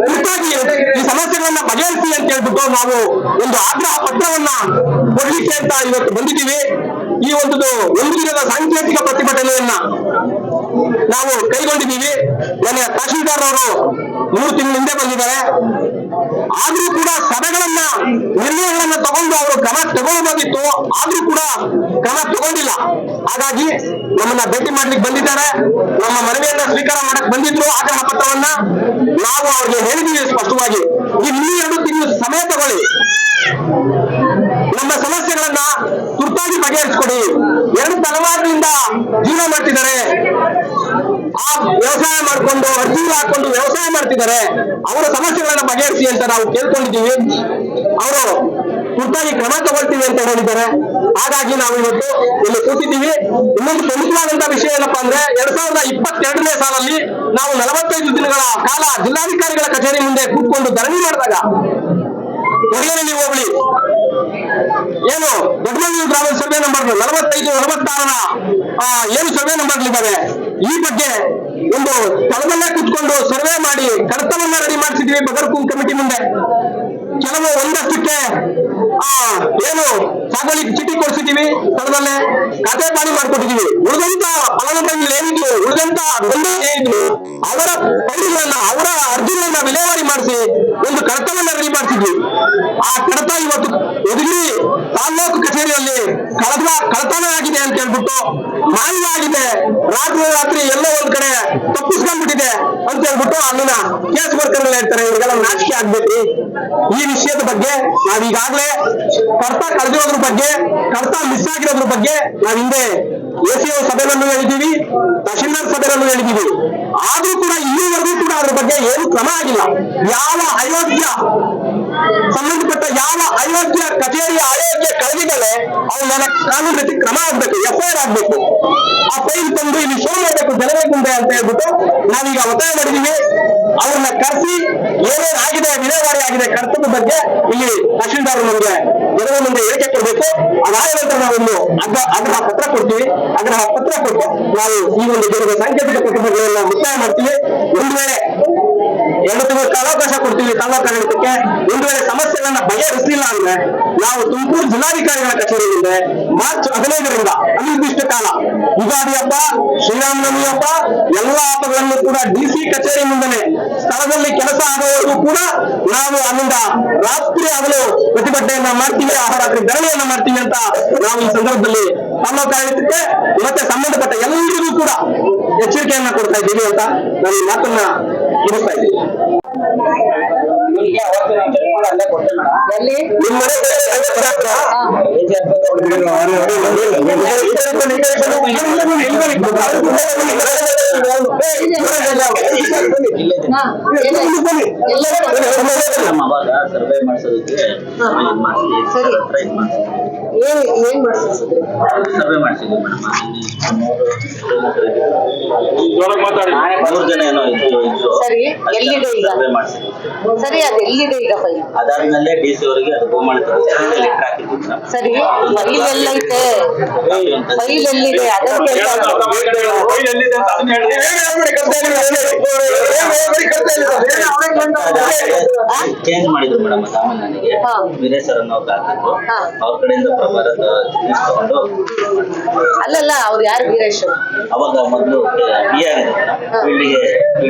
ತುರ್ತಾಗಿ ಈ ಸಮಸ್ಯೆಗಳನ್ನ ಬಗೆಹರಿಸಿ ಅಂತ ಹೇಳ್ಬಿಟ್ಟು ನಾವು ಒಂದು ಆಗ್ರಹ ಪತ್ರವನ್ನ ಕೊಡ್ಲಿಕ್ಕೆ ಅಂತ ಇವತ್ತು ಬಂದಿದ್ದೀವಿ. ಈ ಒಂದು ದಿನದ ಸಾಂಕೇತಿಕ ಪ್ರತಿಭಟನೆಯನ್ನ ನಾವು ಕೈಗೊಂಡಿದ್ದೀವಿ. ನನ್ನ ತಹಶೀಲ್ದಾರ್ ಅವರು 3 ತಿಂಗಳ ಹಿಂದೆ ಬಂದಿದ್ದಾರೆ. ಆದ್ರೂ ಕೂಡ ಸಭೆಗಳನ್ನ ನಿರ್ಣಯಗಳನ್ನ ತಗೊಂಡು ಅವರು ಕ್ರಮ ತಗೊಳ್ಬೋದಿತ್ತು, ಆದ್ರೂ ಕೂಡ ಕ್ರಮ ತಗೊಂಡಿಲ್ಲ. ಹಾಗಾಗಿ ನಮ್ಮನ್ನ ಭೇಟಿ ಮಾಡ್ಲಿಕ್ಕೆ ಬಂದಿದ್ದಾರೆ. ನಮ್ಮ ಮನವಿಯನ್ನ ಸ್ವೀಕಾರ ಮಾಡಕ್ ಬಂದಿದ್ರು. ಆಗ್ರಹ ಪತ್ರವನ್ನ ನಾವು ಅವ್ರಿಗೆ ಹೇಳಿದೀವಿ ಸ್ಪಷ್ಟವಾಗಿ, ಇನ್ನೂ 2 ತಿಂಗಳು ಸಮಯ ತಗೊಳ್ಳಿ, ನಮ್ಮ ಸಮಸ್ಯೆಗಳನ್ನ ತುರ್ತಾಗಿ ಬಗೆಹರಿಸಿಕೊಡಿ. 2 ತಲೆಮಾರಿನಿಂದ ಜೀವನ ಮಾಡ್ತಿದ್ದಾರೆ, ಆ ವ್ಯವಸಾಯ ಮಾಡ್ಕೊಂಡು ಅರ್ಜಿಗಳು ಹಾಕೊಂಡು ವ್ಯವಸಾಯ ಮಾಡ್ತಿದ್ದಾರೆ. ಅವರ ಸಮಸ್ಯೆಗಳನ್ನ ಬಗೆಹರಿಸಿ ಅಂತ ನಾವು ಕೇಳ್ಕೊಂಡಿದ್ದೀವಿ. ಅವರು ತುರ್ತಾಗಿ ಕ್ರಮ ತಗೊಳ್ತೀವಿ ಅಂತ ಹೇಳಿದ್ದಾರೆ. ಹಾಗಾಗಿ ನಾವು ಇವತ್ತು ಇಲ್ಲಿ ಕೂತಿದ್ದೀವಿ. ಇನ್ನೊಂದು ಪ್ರಮುಖವಾದಂತ ವಿಷಯ ಏನಪ್ಪಾ ಅಂದ್ರೆ 2022ನೇ ಸಾಲಲ್ಲಿ ನಾವು 45 ದಿನಗಳ ಕಾಲ ಜಿಲ್ಲಾಧಿಕಾರಿಗಳ ಕಚೇರಿ ಮುಂದೆ ಕೂತ್ಕೊಂಡು ಧರಣಿ ಮಾಡಿದಾಗ ಹೊರಗೇರಿ ಹೋಬಳಿ ಏನು ದೊಡ್ಡಮಂಗ್ಳೂರು ಗ್ರಾಮ ಸರ್ವೆ ನಂಬರ್ 45, 46ರ ಏನು ಸರ್ವೆ ನಂಬರ್ಗಳಿದ್ದಾವೆ, ಈ ಬಗ್ಗೆ ಒಂದು ಸ್ಥಳದಲ್ಲೇ ಕೂತ್ಕೊಂಡು ಸರ್ವೆ ಮಾಡಿ ಕಡತವನ್ನ ರೆಡಿ ಮಾಡಿಸಿದ್ವಿ ಬಗರ್ಕುಂ ಕಮಿಟಿ ಮುಂದೆ. ಕೆಲವು ಒಂದಷ್ಟಕ್ಕೆ ಏನು ಸಾಗುವಳಿ ಚೀಟಿ ಕೊಡಿಸಿದೀವಿ, ಸ್ಥಳದಲ್ಲೇ ಖಾತೆ ಪಾಣಿ ಮಾಡ್ಕೊಟ್ಟಿದೀವಿ. ಉಳಿದಂತ ಫಲಾನುಭವಿಗಳು ಏನಿದ್ರು, ಉಳಿದಂತ ಏನಿದ್ರು ಅವರ ಫೈಲ್ಗಳನ್ನ ಅವರ ಅರ್ಜಿಗಳನ್ನ ವಿಲೇವಾರಿ ಮಾಡಿಸಿ ಒಂದು ಕಡತವನ್ನ ರೆಡಿ ಮಾಡಿಸಿದ್ವಿ. ಆ ಕಡತ ಇವತ್ತು ಮಧುಗಿರಿ ತಾಲೂಕು ಕಚೇರಿಯಲ್ಲಿ ಕಳತನ ಆಗಿದೆ ಅಂತ ಹೇಳ್ಬಿಟ್ಟು ಮಾಯವಾಗಿದೆ, ರಾತ್ರಿ ಎಲ್ಲೋ ಒಂದ್ ಕಡೆ ತಪ್ಪಿಸ್ಕೊಂಡ್ಬಿಟ್ಟಿದೆ ಅಂತ ಹೇಳ್ಬಿಟ್ಟು ಅಲ್ಲಿನ ಕೇಸ್ ವರ್ಕರ್ ಹೇಳ್ತಾರೆ. ಇವ್ರಿಗೆಲ್ಲ ನಾಚಿಕೆ ಆಗ್ಬೇಕ್ರಿ. ಈ ವಿಷಯದ ಬಗ್ಗೆ ನಾವೀಗಾಗ್ಲೇ ಕಡತ ಕಳೆದಿರೋದ್ರ ಬಗ್ಗೆ, ಕಡತ ಮಿಸ್ ಆಗಿರೋದ್ರ ಬಗ್ಗೆ ನಾವ್ ಹಿಂದೆ ಎಸಿ ಸಭೆಗಳನ್ನು ಹೇಳಿದೀವಿ, ತಹಶೀಲ್ದಾರ್ ಸಭೆಗಳನ್ನು ಹೇಳಿದೀವಿ. ಆದ್ರೂ ಕೂಡ ಇಲ್ಲಿವರೆಗೂ ಕೂಡ ಅದ್ರ ಬಗ್ಗೆ ಏನು ಕ್ರಮ ಆಗಿಲ್ಲ. ಯಾವ ಅಯೋಗ್ಯ ಸಂಬಂಧಪಟ್ಟ ಯಾವ ಅಯೋಗ್ಯ ಕಚೇರಿಯ ಅಯೋಗ್ಯ ಕಳೆದಿದ್ದಾಳೆ ಅವನ ಕಾನೂನು ರೀತಿ ಕ್ರಮ ಆಗ್ಬೇಕು, ಎಫ್ಐಆರ್ ಆಗ್ಬೇಕು. ಆ ಫೈಲ್ ತಂದು ಇಲ್ಲಿ ಶೋ ಮಾಡಬೇಕು ಜನಗಳ ಮುಂದೆ ಅಂತ ಹೇಳ್ಬಿಟ್ಟು ನಾವೀಗ ಒತ್ತಾಯ ಮಾಡಿದೀವಿ. ಅವ್ರನ್ನ ಕರೆಸಿ ಏನೇನ್ ಆಗಿದೆ ವಿಲೇವಾರಿ ಕಾಮಗಾರಿ ಆಗಿದೆ ಕರ್ತವ್ಯದ ಬಗ್ಗೆ ಇಲ್ಲಿ ತಹಶೀಲ್ದಾರ್ ನಮಗೆ ಜನರ ಮುಂದೆ ಹೇಳಿಕೆ ಕೊಡ್ಬೇಕು. ಅದಾದ ನಂತರ ನಾವೊಂದು ಆಗ್ರಹ ಪತ್ರ ಕೊಡ್ತೀವಿ. ಆಗ್ರಹ ಪತ್ರ ಕೊಟ್ಟು ನಾವು ಈ ಒಂದು ಜನರ ಸಾಂಕೇತಿಕ ಪ್ರತಿಭೆಗಳನ್ನ ಮುಕ್ತಾಯ ಮಾಡ್ತೀವಿ. ಒಂದು ವೇಳೆ 2 ತಿಂಗಳ ಕಾಲಾವಕಾಶ ಕೊಡ್ತೀವಿ ತಾಲೂಕು ಆಡಳಿತಕ್ಕೆ. ಒಂದು ವೇಳೆ ಸಮಸ್ಯೆಗಳನ್ನ ಬಗೆಹರಿಸಲಿಲ್ಲ ಅಂದ್ರೆ ನಾವು ತುಮಕೂರು ಜಿಲ್ಲಾಧಿಕಾರಿಗಳ ಕಚೇರಿ ಮುಂದೆ ಮಾರ್ಚ್ 15ರಿಂದ ಅನಿರ್ದಿಷ್ಟ ಕಾಲ ಯುಗಾದಿ ಹಬ್ಬ, ಶ್ರೀರಾಮನವಮಿ ಹಬ್ಬ ಎಲ್ಲಾ ಹಬ್ಬಗಳನ್ನು ಕೂಡ ಡಿಸಿ ಕಚೇರಿ ಮುಂದೆ ಸ್ಥಳದಲ್ಲಿ ಕೆಲಸ ಆಗುವವರೆಗೂ ಕೂಡ ನಾವು ಅಲ್ಲಿಂದ ರಾತ್ರಿ ಹಗಲು ಪ್ರತಿಭಟನೆಯನ್ನ ಮಾಡ್ತೀವಿ, ಅಹೋರಾತ್ರಿ ಧರಣಿಯನ್ನ ಮಾಡ್ತೀವಿ ಅಂತ ನಾವು ಈ ಸಂದರ್ಭದಲ್ಲಿ ತಾಲೂಕು ಆಡಳಿತಕ್ಕೆ ಮತ್ತೆ ಸಂಬಂಧಪಟ್ಟ ಎಲ್ಲರಿಗೂ ಕೂಡ ಎಚ್ಚರಿಕೆಯನ್ನ ಕೊಡ್ತಾ ಇದ್ದೀವಿ ಅಂತ ನಾನು ಈ ಮಾತನ್ನ ಮುಗಿಸ್ತಾ ಇದ್ದೀನಿ. ಎಲ್ಲಿ ನಿಮ್ಮ ಮನೆ ಅವಾಗ ಸರ್ವೆ ಮಾಡಿಸೋದಕ್ಕೆ ಏನ್ ಮಾಡ್ಸಿದ್ರಿ? Survey ಮಾಡಿಸಿದ್ವಿ madam. 3 ಜನ ಏನೋ ಇದ್ರು. ಸರಿ, ಎಲ್ಲಿದೆ ಈಗ? ಸರ್ವೆ ಮಾಡಿಸಿದ್ವಿ. ಸರಿ, ಅದು ಎಲ್ಲಿದೆ ಈಗ ಫೈಲ್? ಅದಾದ್ಮೇಲೆ DC ಅವರಿಗೆ ಅದು ಗೋಮಾಳಿತ ಲೆಟರ್ ಹಾಕಿದ್ವಿ ಮೇಡಮ್. ಸರಿ, ಫೈಲ್ ಎಲ್ಲೈತೆ? ಫೈಲ್ ಎಲ್ಲಿದೆ ಅದನ್ನ ಚೇಂಜ್ ಮಾಡಿದ್ರು ಮೇಡಮ್. ಆಮೇಲೆ ನನಗೆ ವೀರೇಶ್ವರ ಅನ್ನೋರು ಹಾಕಿದ್ರು. ಅವ್ರ ಕಡೆಯಿಂದ ಪ್ರಭಾರದ ತಗೊಂಡು ಅಲ್ಲಲ್ಲ, ಅವ್ರು ಯಾರು ವೀರೇಶ್? ಅವಾಗ ಮೊದಲು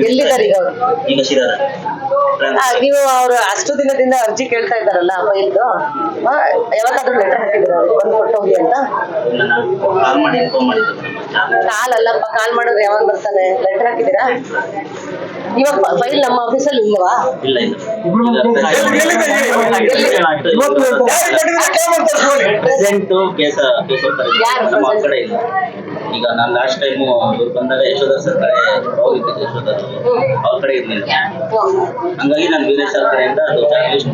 ಎಲ್ಲಿದ್ದಾರೆ ಈಗ ಅವ್ರು? ಈಗ ಶಿರಾದ ನೀವು ಅವ್ರು ಅಷ್ಟು ದಿನದಿಂದ ಅರ್ಜಿ ಕೇಳ್ತಾ ಇದ್ದಾರಲ್ಲ ಫೈಲ್ದು, ಯಾವಾಗಾದ್ರೂ ಲೆಟರ್ ಹಾಕಿದ್ರ ಅವ್ರಿಗೆ ಬಂದು ಕೊಟ್ಟು ಹೋಗಿ ಅಂತ? ಕಾಲ್ ಮಾಡಿ ಇನ್ಫಾರ್ಮ್ ಮಾಡಿದ್ರು. ಕಾಲ್ ಅಲ್ಲಪ್ಪ, ಕಾಲ್ ಮಾಡಿದ್ರೆ ಯಾವಾಗ ಬರ್ತಾನೆ? ಲೆಟರ್ ಹಾಕಿದ್ದೀರಾ? ಇವಾಗ ಫೈಲ್ ನಮ್ಮ ಆಫೀಸಲ್ಲಿ ಇಲ್ವಾ? ಇಲ್ಲ ಇಲ್ಲ ಪ್ರೆಸೆಂಟ್ ಕೇಸ್ ನಮ್ಮ ಕಡೆ ಇಲ್ಲ. ಈಗ ನಾನು ಲಾಸ್ಟ್ ಟೈಮ್ ಇವ್ರು ಬಂದಾಗ ಯಶೋಧರ್ ಸರ್ ಕಡೆ ಹೋಗಿದ್ದೆ. ಯಶೋಧರ್ ಅವ್ರ ಕಡೆ ಇರ್ಲಿಲ್ಲ, ಹಂಗಾಗಿ ನಾನು ವೀರೇಶ್ ಸರ್ ಕಡೆಯಿಂದ ಅದು ಲಿಸ್ಟ್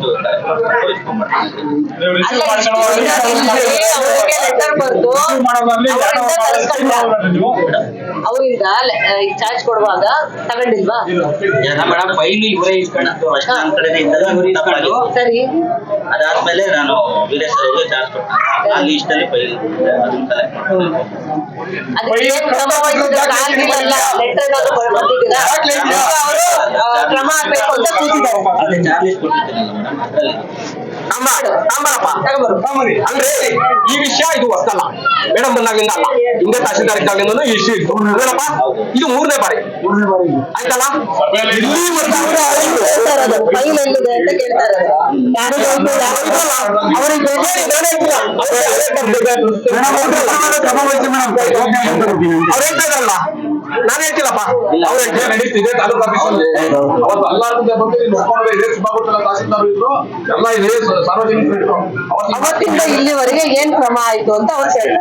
ಲೆಟರ್ ಬರ್ದು ಅವರಿಂದ ಚಾರ್ಜ್ ಕೊಡುವಾಗ ತಗೊಂಡಿಲ್ವಾ? ಮೇಡಮ್ ಫೈಲ್ ಇವರೇ ಇಸ್ಕೊಂಡು ಅಷ್ಟು ನನ್ನ ಕಡೆನೇ ಇದ್ದಾಗ ಸರಿ, ಅದಾದ್ಮೇಲೆ ನಾನು ವೀರೇಶ್ ಅವರಿಗೆ ಚಾರ್ಜ್ ಕೊಟ್ಟೆ. ಆ ಲಿಸ್ಟ್ ಅಲ್ಲಿ ಫೈಲ್ ಅದನ್ನ ಕಲೆಕ್ಟ್ ಅದಕ್ಕೆ ಏನ್ ಕ್ರಮ ವಹಿಸಿದ್ರೆ ಲೆಟರ್ ಬಂದಿದ್ದೀರಾ? ಕ್ರಮ ಆಗ್ಬೇಕು ಅಂತ ಕೂತಿದ್ದಾರೆ. ಅದೇ ಚಾರ್ಜ್ ಲಿಸ್ಟ್ ಕೊಟ್ಟಿದ್ದೀನಲ್ಲ ಮೇಡಮ್, ಅದರಲ್ಲಿ ಅಂದ್ರೆ ಈ ವಿಷಯ ಇದು ಹೊಸದಲ್ಲ ಮೇಡಮ್. ಬಂದಾಗಿಂದ ಅಲ್ಲ, ಹಿಂದೆ ತಹಶೀಲ್ದಾರ್ ಇದ್ದಾಗಿಂದ ಈ ವಿಷಯ ಇತ್ತು ಏನಪ್ಪ. ಇದು 3ನೇ ಬಾರಿ ಆಯ್ತಲ್ಲ. ಫೈಲ್ ಎಲ್ಲಿದೆ ಅಂತ ಕೇಳ್ತಾರೆ. ಯಾರು ಅವ್ರಿಗೆ ಅವ್ರು ಹೇಳ್ತಾ ಇದಾರಲ್ಲ, ನಾನು ಹೇಳ್ತಿಲ್ಲಪ್ಪ. ಅವ್ರು ನಡೀತಿದೆ ತಾಲೂಕು ಆಫೀಸಲ್ಲಿ ಅವತ್ತು ಅಲ್ಲಾರದಿಂದ ಬಂದು ಇದೆ ಸುಬ್ಬಾಗುತ್ತಲ್ಲ ತಹಶೀಲ್ದಾರ್ ಇದ್ರು, ಎಲ್ಲ ಇದೆ ಸಾರ್ವಜನಿಕರು ಇದ್ರು. ಅವತ್ತಿಂದ ಇಲ್ಲಿವರೆಗೆ ಏನ್ ಕ್ರಮ ಆಯ್ತು ಅಂತ ಅವ್ರು ಹೇಳ್ತಾರೆ.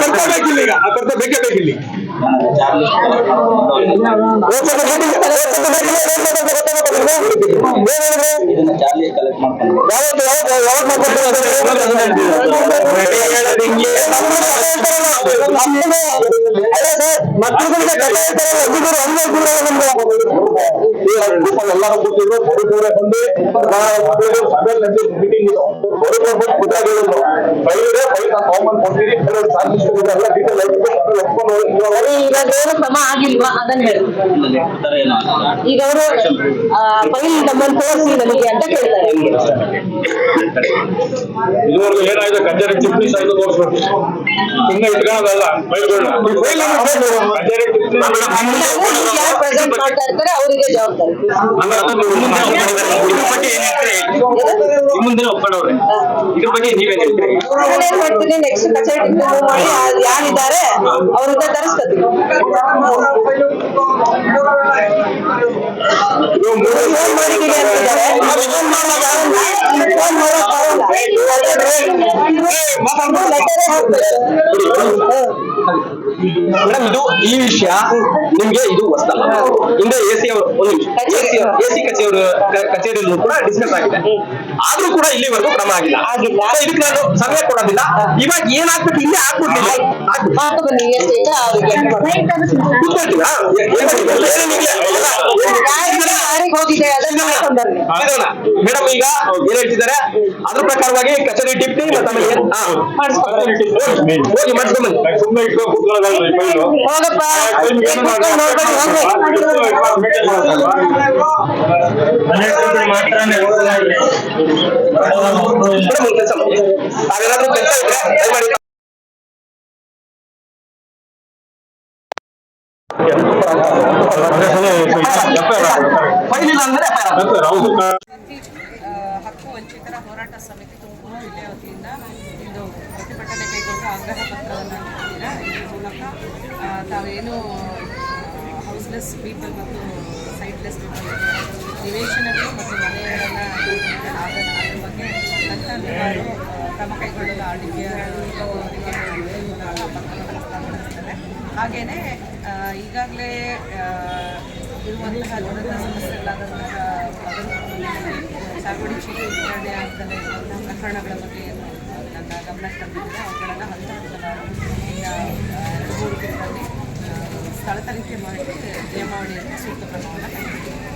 ಕರ್ತಬೇಕಿಲ್ಲ, ಈಗ ಆ ಕರ್ತವ್ಯ ಬೇಕೇ ಬೇಕಿಲ್ಲ. ಚಾರ್ಜ್ ಲಿಸ್ಟ್ ಇದನ್ನ ಚಾರ್ಜ್ ಲಿಸ್ಟ್ ಕಲೆಕ್ಟ್ ಮಾಡ್ಕೊಂಡು ಎಲ್ಲರೂ ಕೂತಿದ್ರು. ಬಂದು ಸಭೆಯಲ್ಲಿ ಮೀಟಿಂಗ್ ಇದು ಇವಾಗೇನು ಕ್ರಮ ಆಗಿಲ್ವಾ ಅದನ್ನ ಹೇಳಿ. ಈಗ ಅವರು ಫೈಲ್ ನಮ್ಮನ್ನು ತೋರಿಸಿ ನನಗೆ ಅಂತ ಕೇಳ್ತಾರೆ. ಇದುವರೆಗೂ ಏನಾಯ್ತು ಕಚೇರಿ ಚೀಫ್ ಮಿನಿಸ್ಟರ್ ಆಯ್ತು ತೋರಿಸ್ಬೇಕು. ಸುಮ್ಮನೆ ಇಟ್ಕೊಳ್ಳೋದಲ್ಲ ಫೈಲ್ಗಳನ್ನ. ಪ್ರೆಸೆಂಟ್ ಮಾಡ್ತಾ ಇರ್ತಾರೆ, ಅವರಿಗೆ ಜವಾಬ್ದಾರಿ. ಮುಂದೆ ಒಪ್ಕೊಂಡವ್ರೆ ಇದ್ರ ಬಗ್ಗೆ ನೀವೇನ್ ಹೇಳ್ತೀರಿ? ಏನ್ ಮಾಡ್ತೀನಿ, ನೆಕ್ಸ್ಟ್ ಕಚೇರಿ ಮೂವ್ ಮಾಡಿ ಯಾರಿದ್ದಾರೆ ಅವರಿಂದ ತರಿಸ್ಕೊತೀವಿ. ಮೇಡಮ್, ಇದು ಈ ವಿಷಯ ನಿಮ್ಗೆ ಇದು ಹೊಸದಲ್ಲ. ಹಿಂದೆ AC ಅವರು AC ಕಚೇರಿಯಲ್ಲೂ ಕೂಡ ಡಿಸ್ಕಸ್ ಆಗಿದೆ. ಆದ್ರೂ ಕೂಡ ಇಲ್ಲಿವರೆಗೂ ಕ್ರಮ ಆಗಿಲ್ಲ. ಆಗಿಲ್ಲ. So ಇದಕ್ಕೆ ನಾನು ಸಮಯ ಕೊಡೋದಿಲ್ಲ. ಇವಾಗ ಏನಾಗ್ಬೇಕು ಇಲ್ಲೇ ಆಗ್ಬಿಡ್ಲಿಲ್ಲ. ಮಾತು ಬನ್ನಿ ಎಷ್ಟು ಐತೆ ಅವ್ರಿಗೆ ಕೂತ್ಕೊಳ್ತೀರಾ? ಯಾರಿಗೆ ಹೋಗಿದೆ ಅದನ್ನ ಮಾಡ್ಕೊಂಡು ಬರ್ರಿ. ಮೇಡಮ್ ಈಗ ಏನ್ ಹೇಳ್ತಿದ್ದಾರೆ ಅದ್ರ ಪ್ರಕಾರವಾಗಿ ಕಚೇರಿ ಟಿಪ್ಪಿ ಮತ್ತೆ ಆಮೇಲೆ ಹೋಗಿ ಮಾಡ್ಸ್ಕೊಂಬನ್ನಿ. ಹೋಗಪ್ಪ ಮೇಡಮ್ ಕೆಲಸ ಮಾಡಿ ಅದೇನಾದ್ರೂ ಕೆಲಸ ಇದ್ರೆ ದಯಮಾಡಿ ಫೈಲ್ ಇಲ್ಲ ಅಂದ್ರೆ ಹಕ್ಕು ವಂಚಿತರ ಹೋರಾಟ ಸಮಿತಿ ತುಮಕೂರು ಜಿಲ್ಲೆಯ ವತಿಯಿಂದ ಇಂದು ಪ್ರತಿಭಟನೆ ಕೈಗೊಂಡು ಆಗ್ರಹ ಪತ್ರವನ್ನು ನೀಡಿದ್ದೀರಾ. ಇದರ ಮೂಲಕ ತಾವೇನು ಹೌಸ್ಲೆಸ್ ಪೀಪಲ್ ಮತ್ತು ಸೈಟ್ಲೆಸ್ ಪೀಪಲ್ ನಿವೇಶನಗಳು ಮತ್ತು ಮನೆಗಳನ್ನು ಅದರ ಬಗ್ಗೆ ಹಲವಾರು ಕ್ರಮ ಕೈಗೊಳ್ಳಲು RDPR ಅವರಿಗೆ ಪತ್ರವನ್ನು ಹಸ್ತಾಂತರಿಸ್ತಾರೆ. ಹಾಗೆಯೇ ಈಗಾಗಲೇ ಇರುವಂತಹ ದುರಂತ ಸಮಸ್ಯೆಗಳಾದಂತಹ ಸಾಗುವಳಿ ಚೀಟಿ ವಿತರಣೆ ಆಗ್ತದೆ ಇರುವಂತಹ ಪ್ರಕರಣಗಳ ಬಗ್ಗೆ ಏನು ನನ್ನ ಗಮನಕ್ಕೆ ತಂದಿದ್ದರೆ ಅವುಗಳನ್ನು ಹಂತ-ಹಂತವಾಗಿ ಈಗ 2-3 ದಿನದಲ್ಲಿ ಸ್ಥಳ ತನಿಖೆ ಮಾಡಿ ನಿಯಮಾವಳಿಯನ್ನು ಸೂಕ್ತ ಕ್ರಮವನ್ನು ಕೈಗೊಳ್ಳುತ್ತಾರೆ.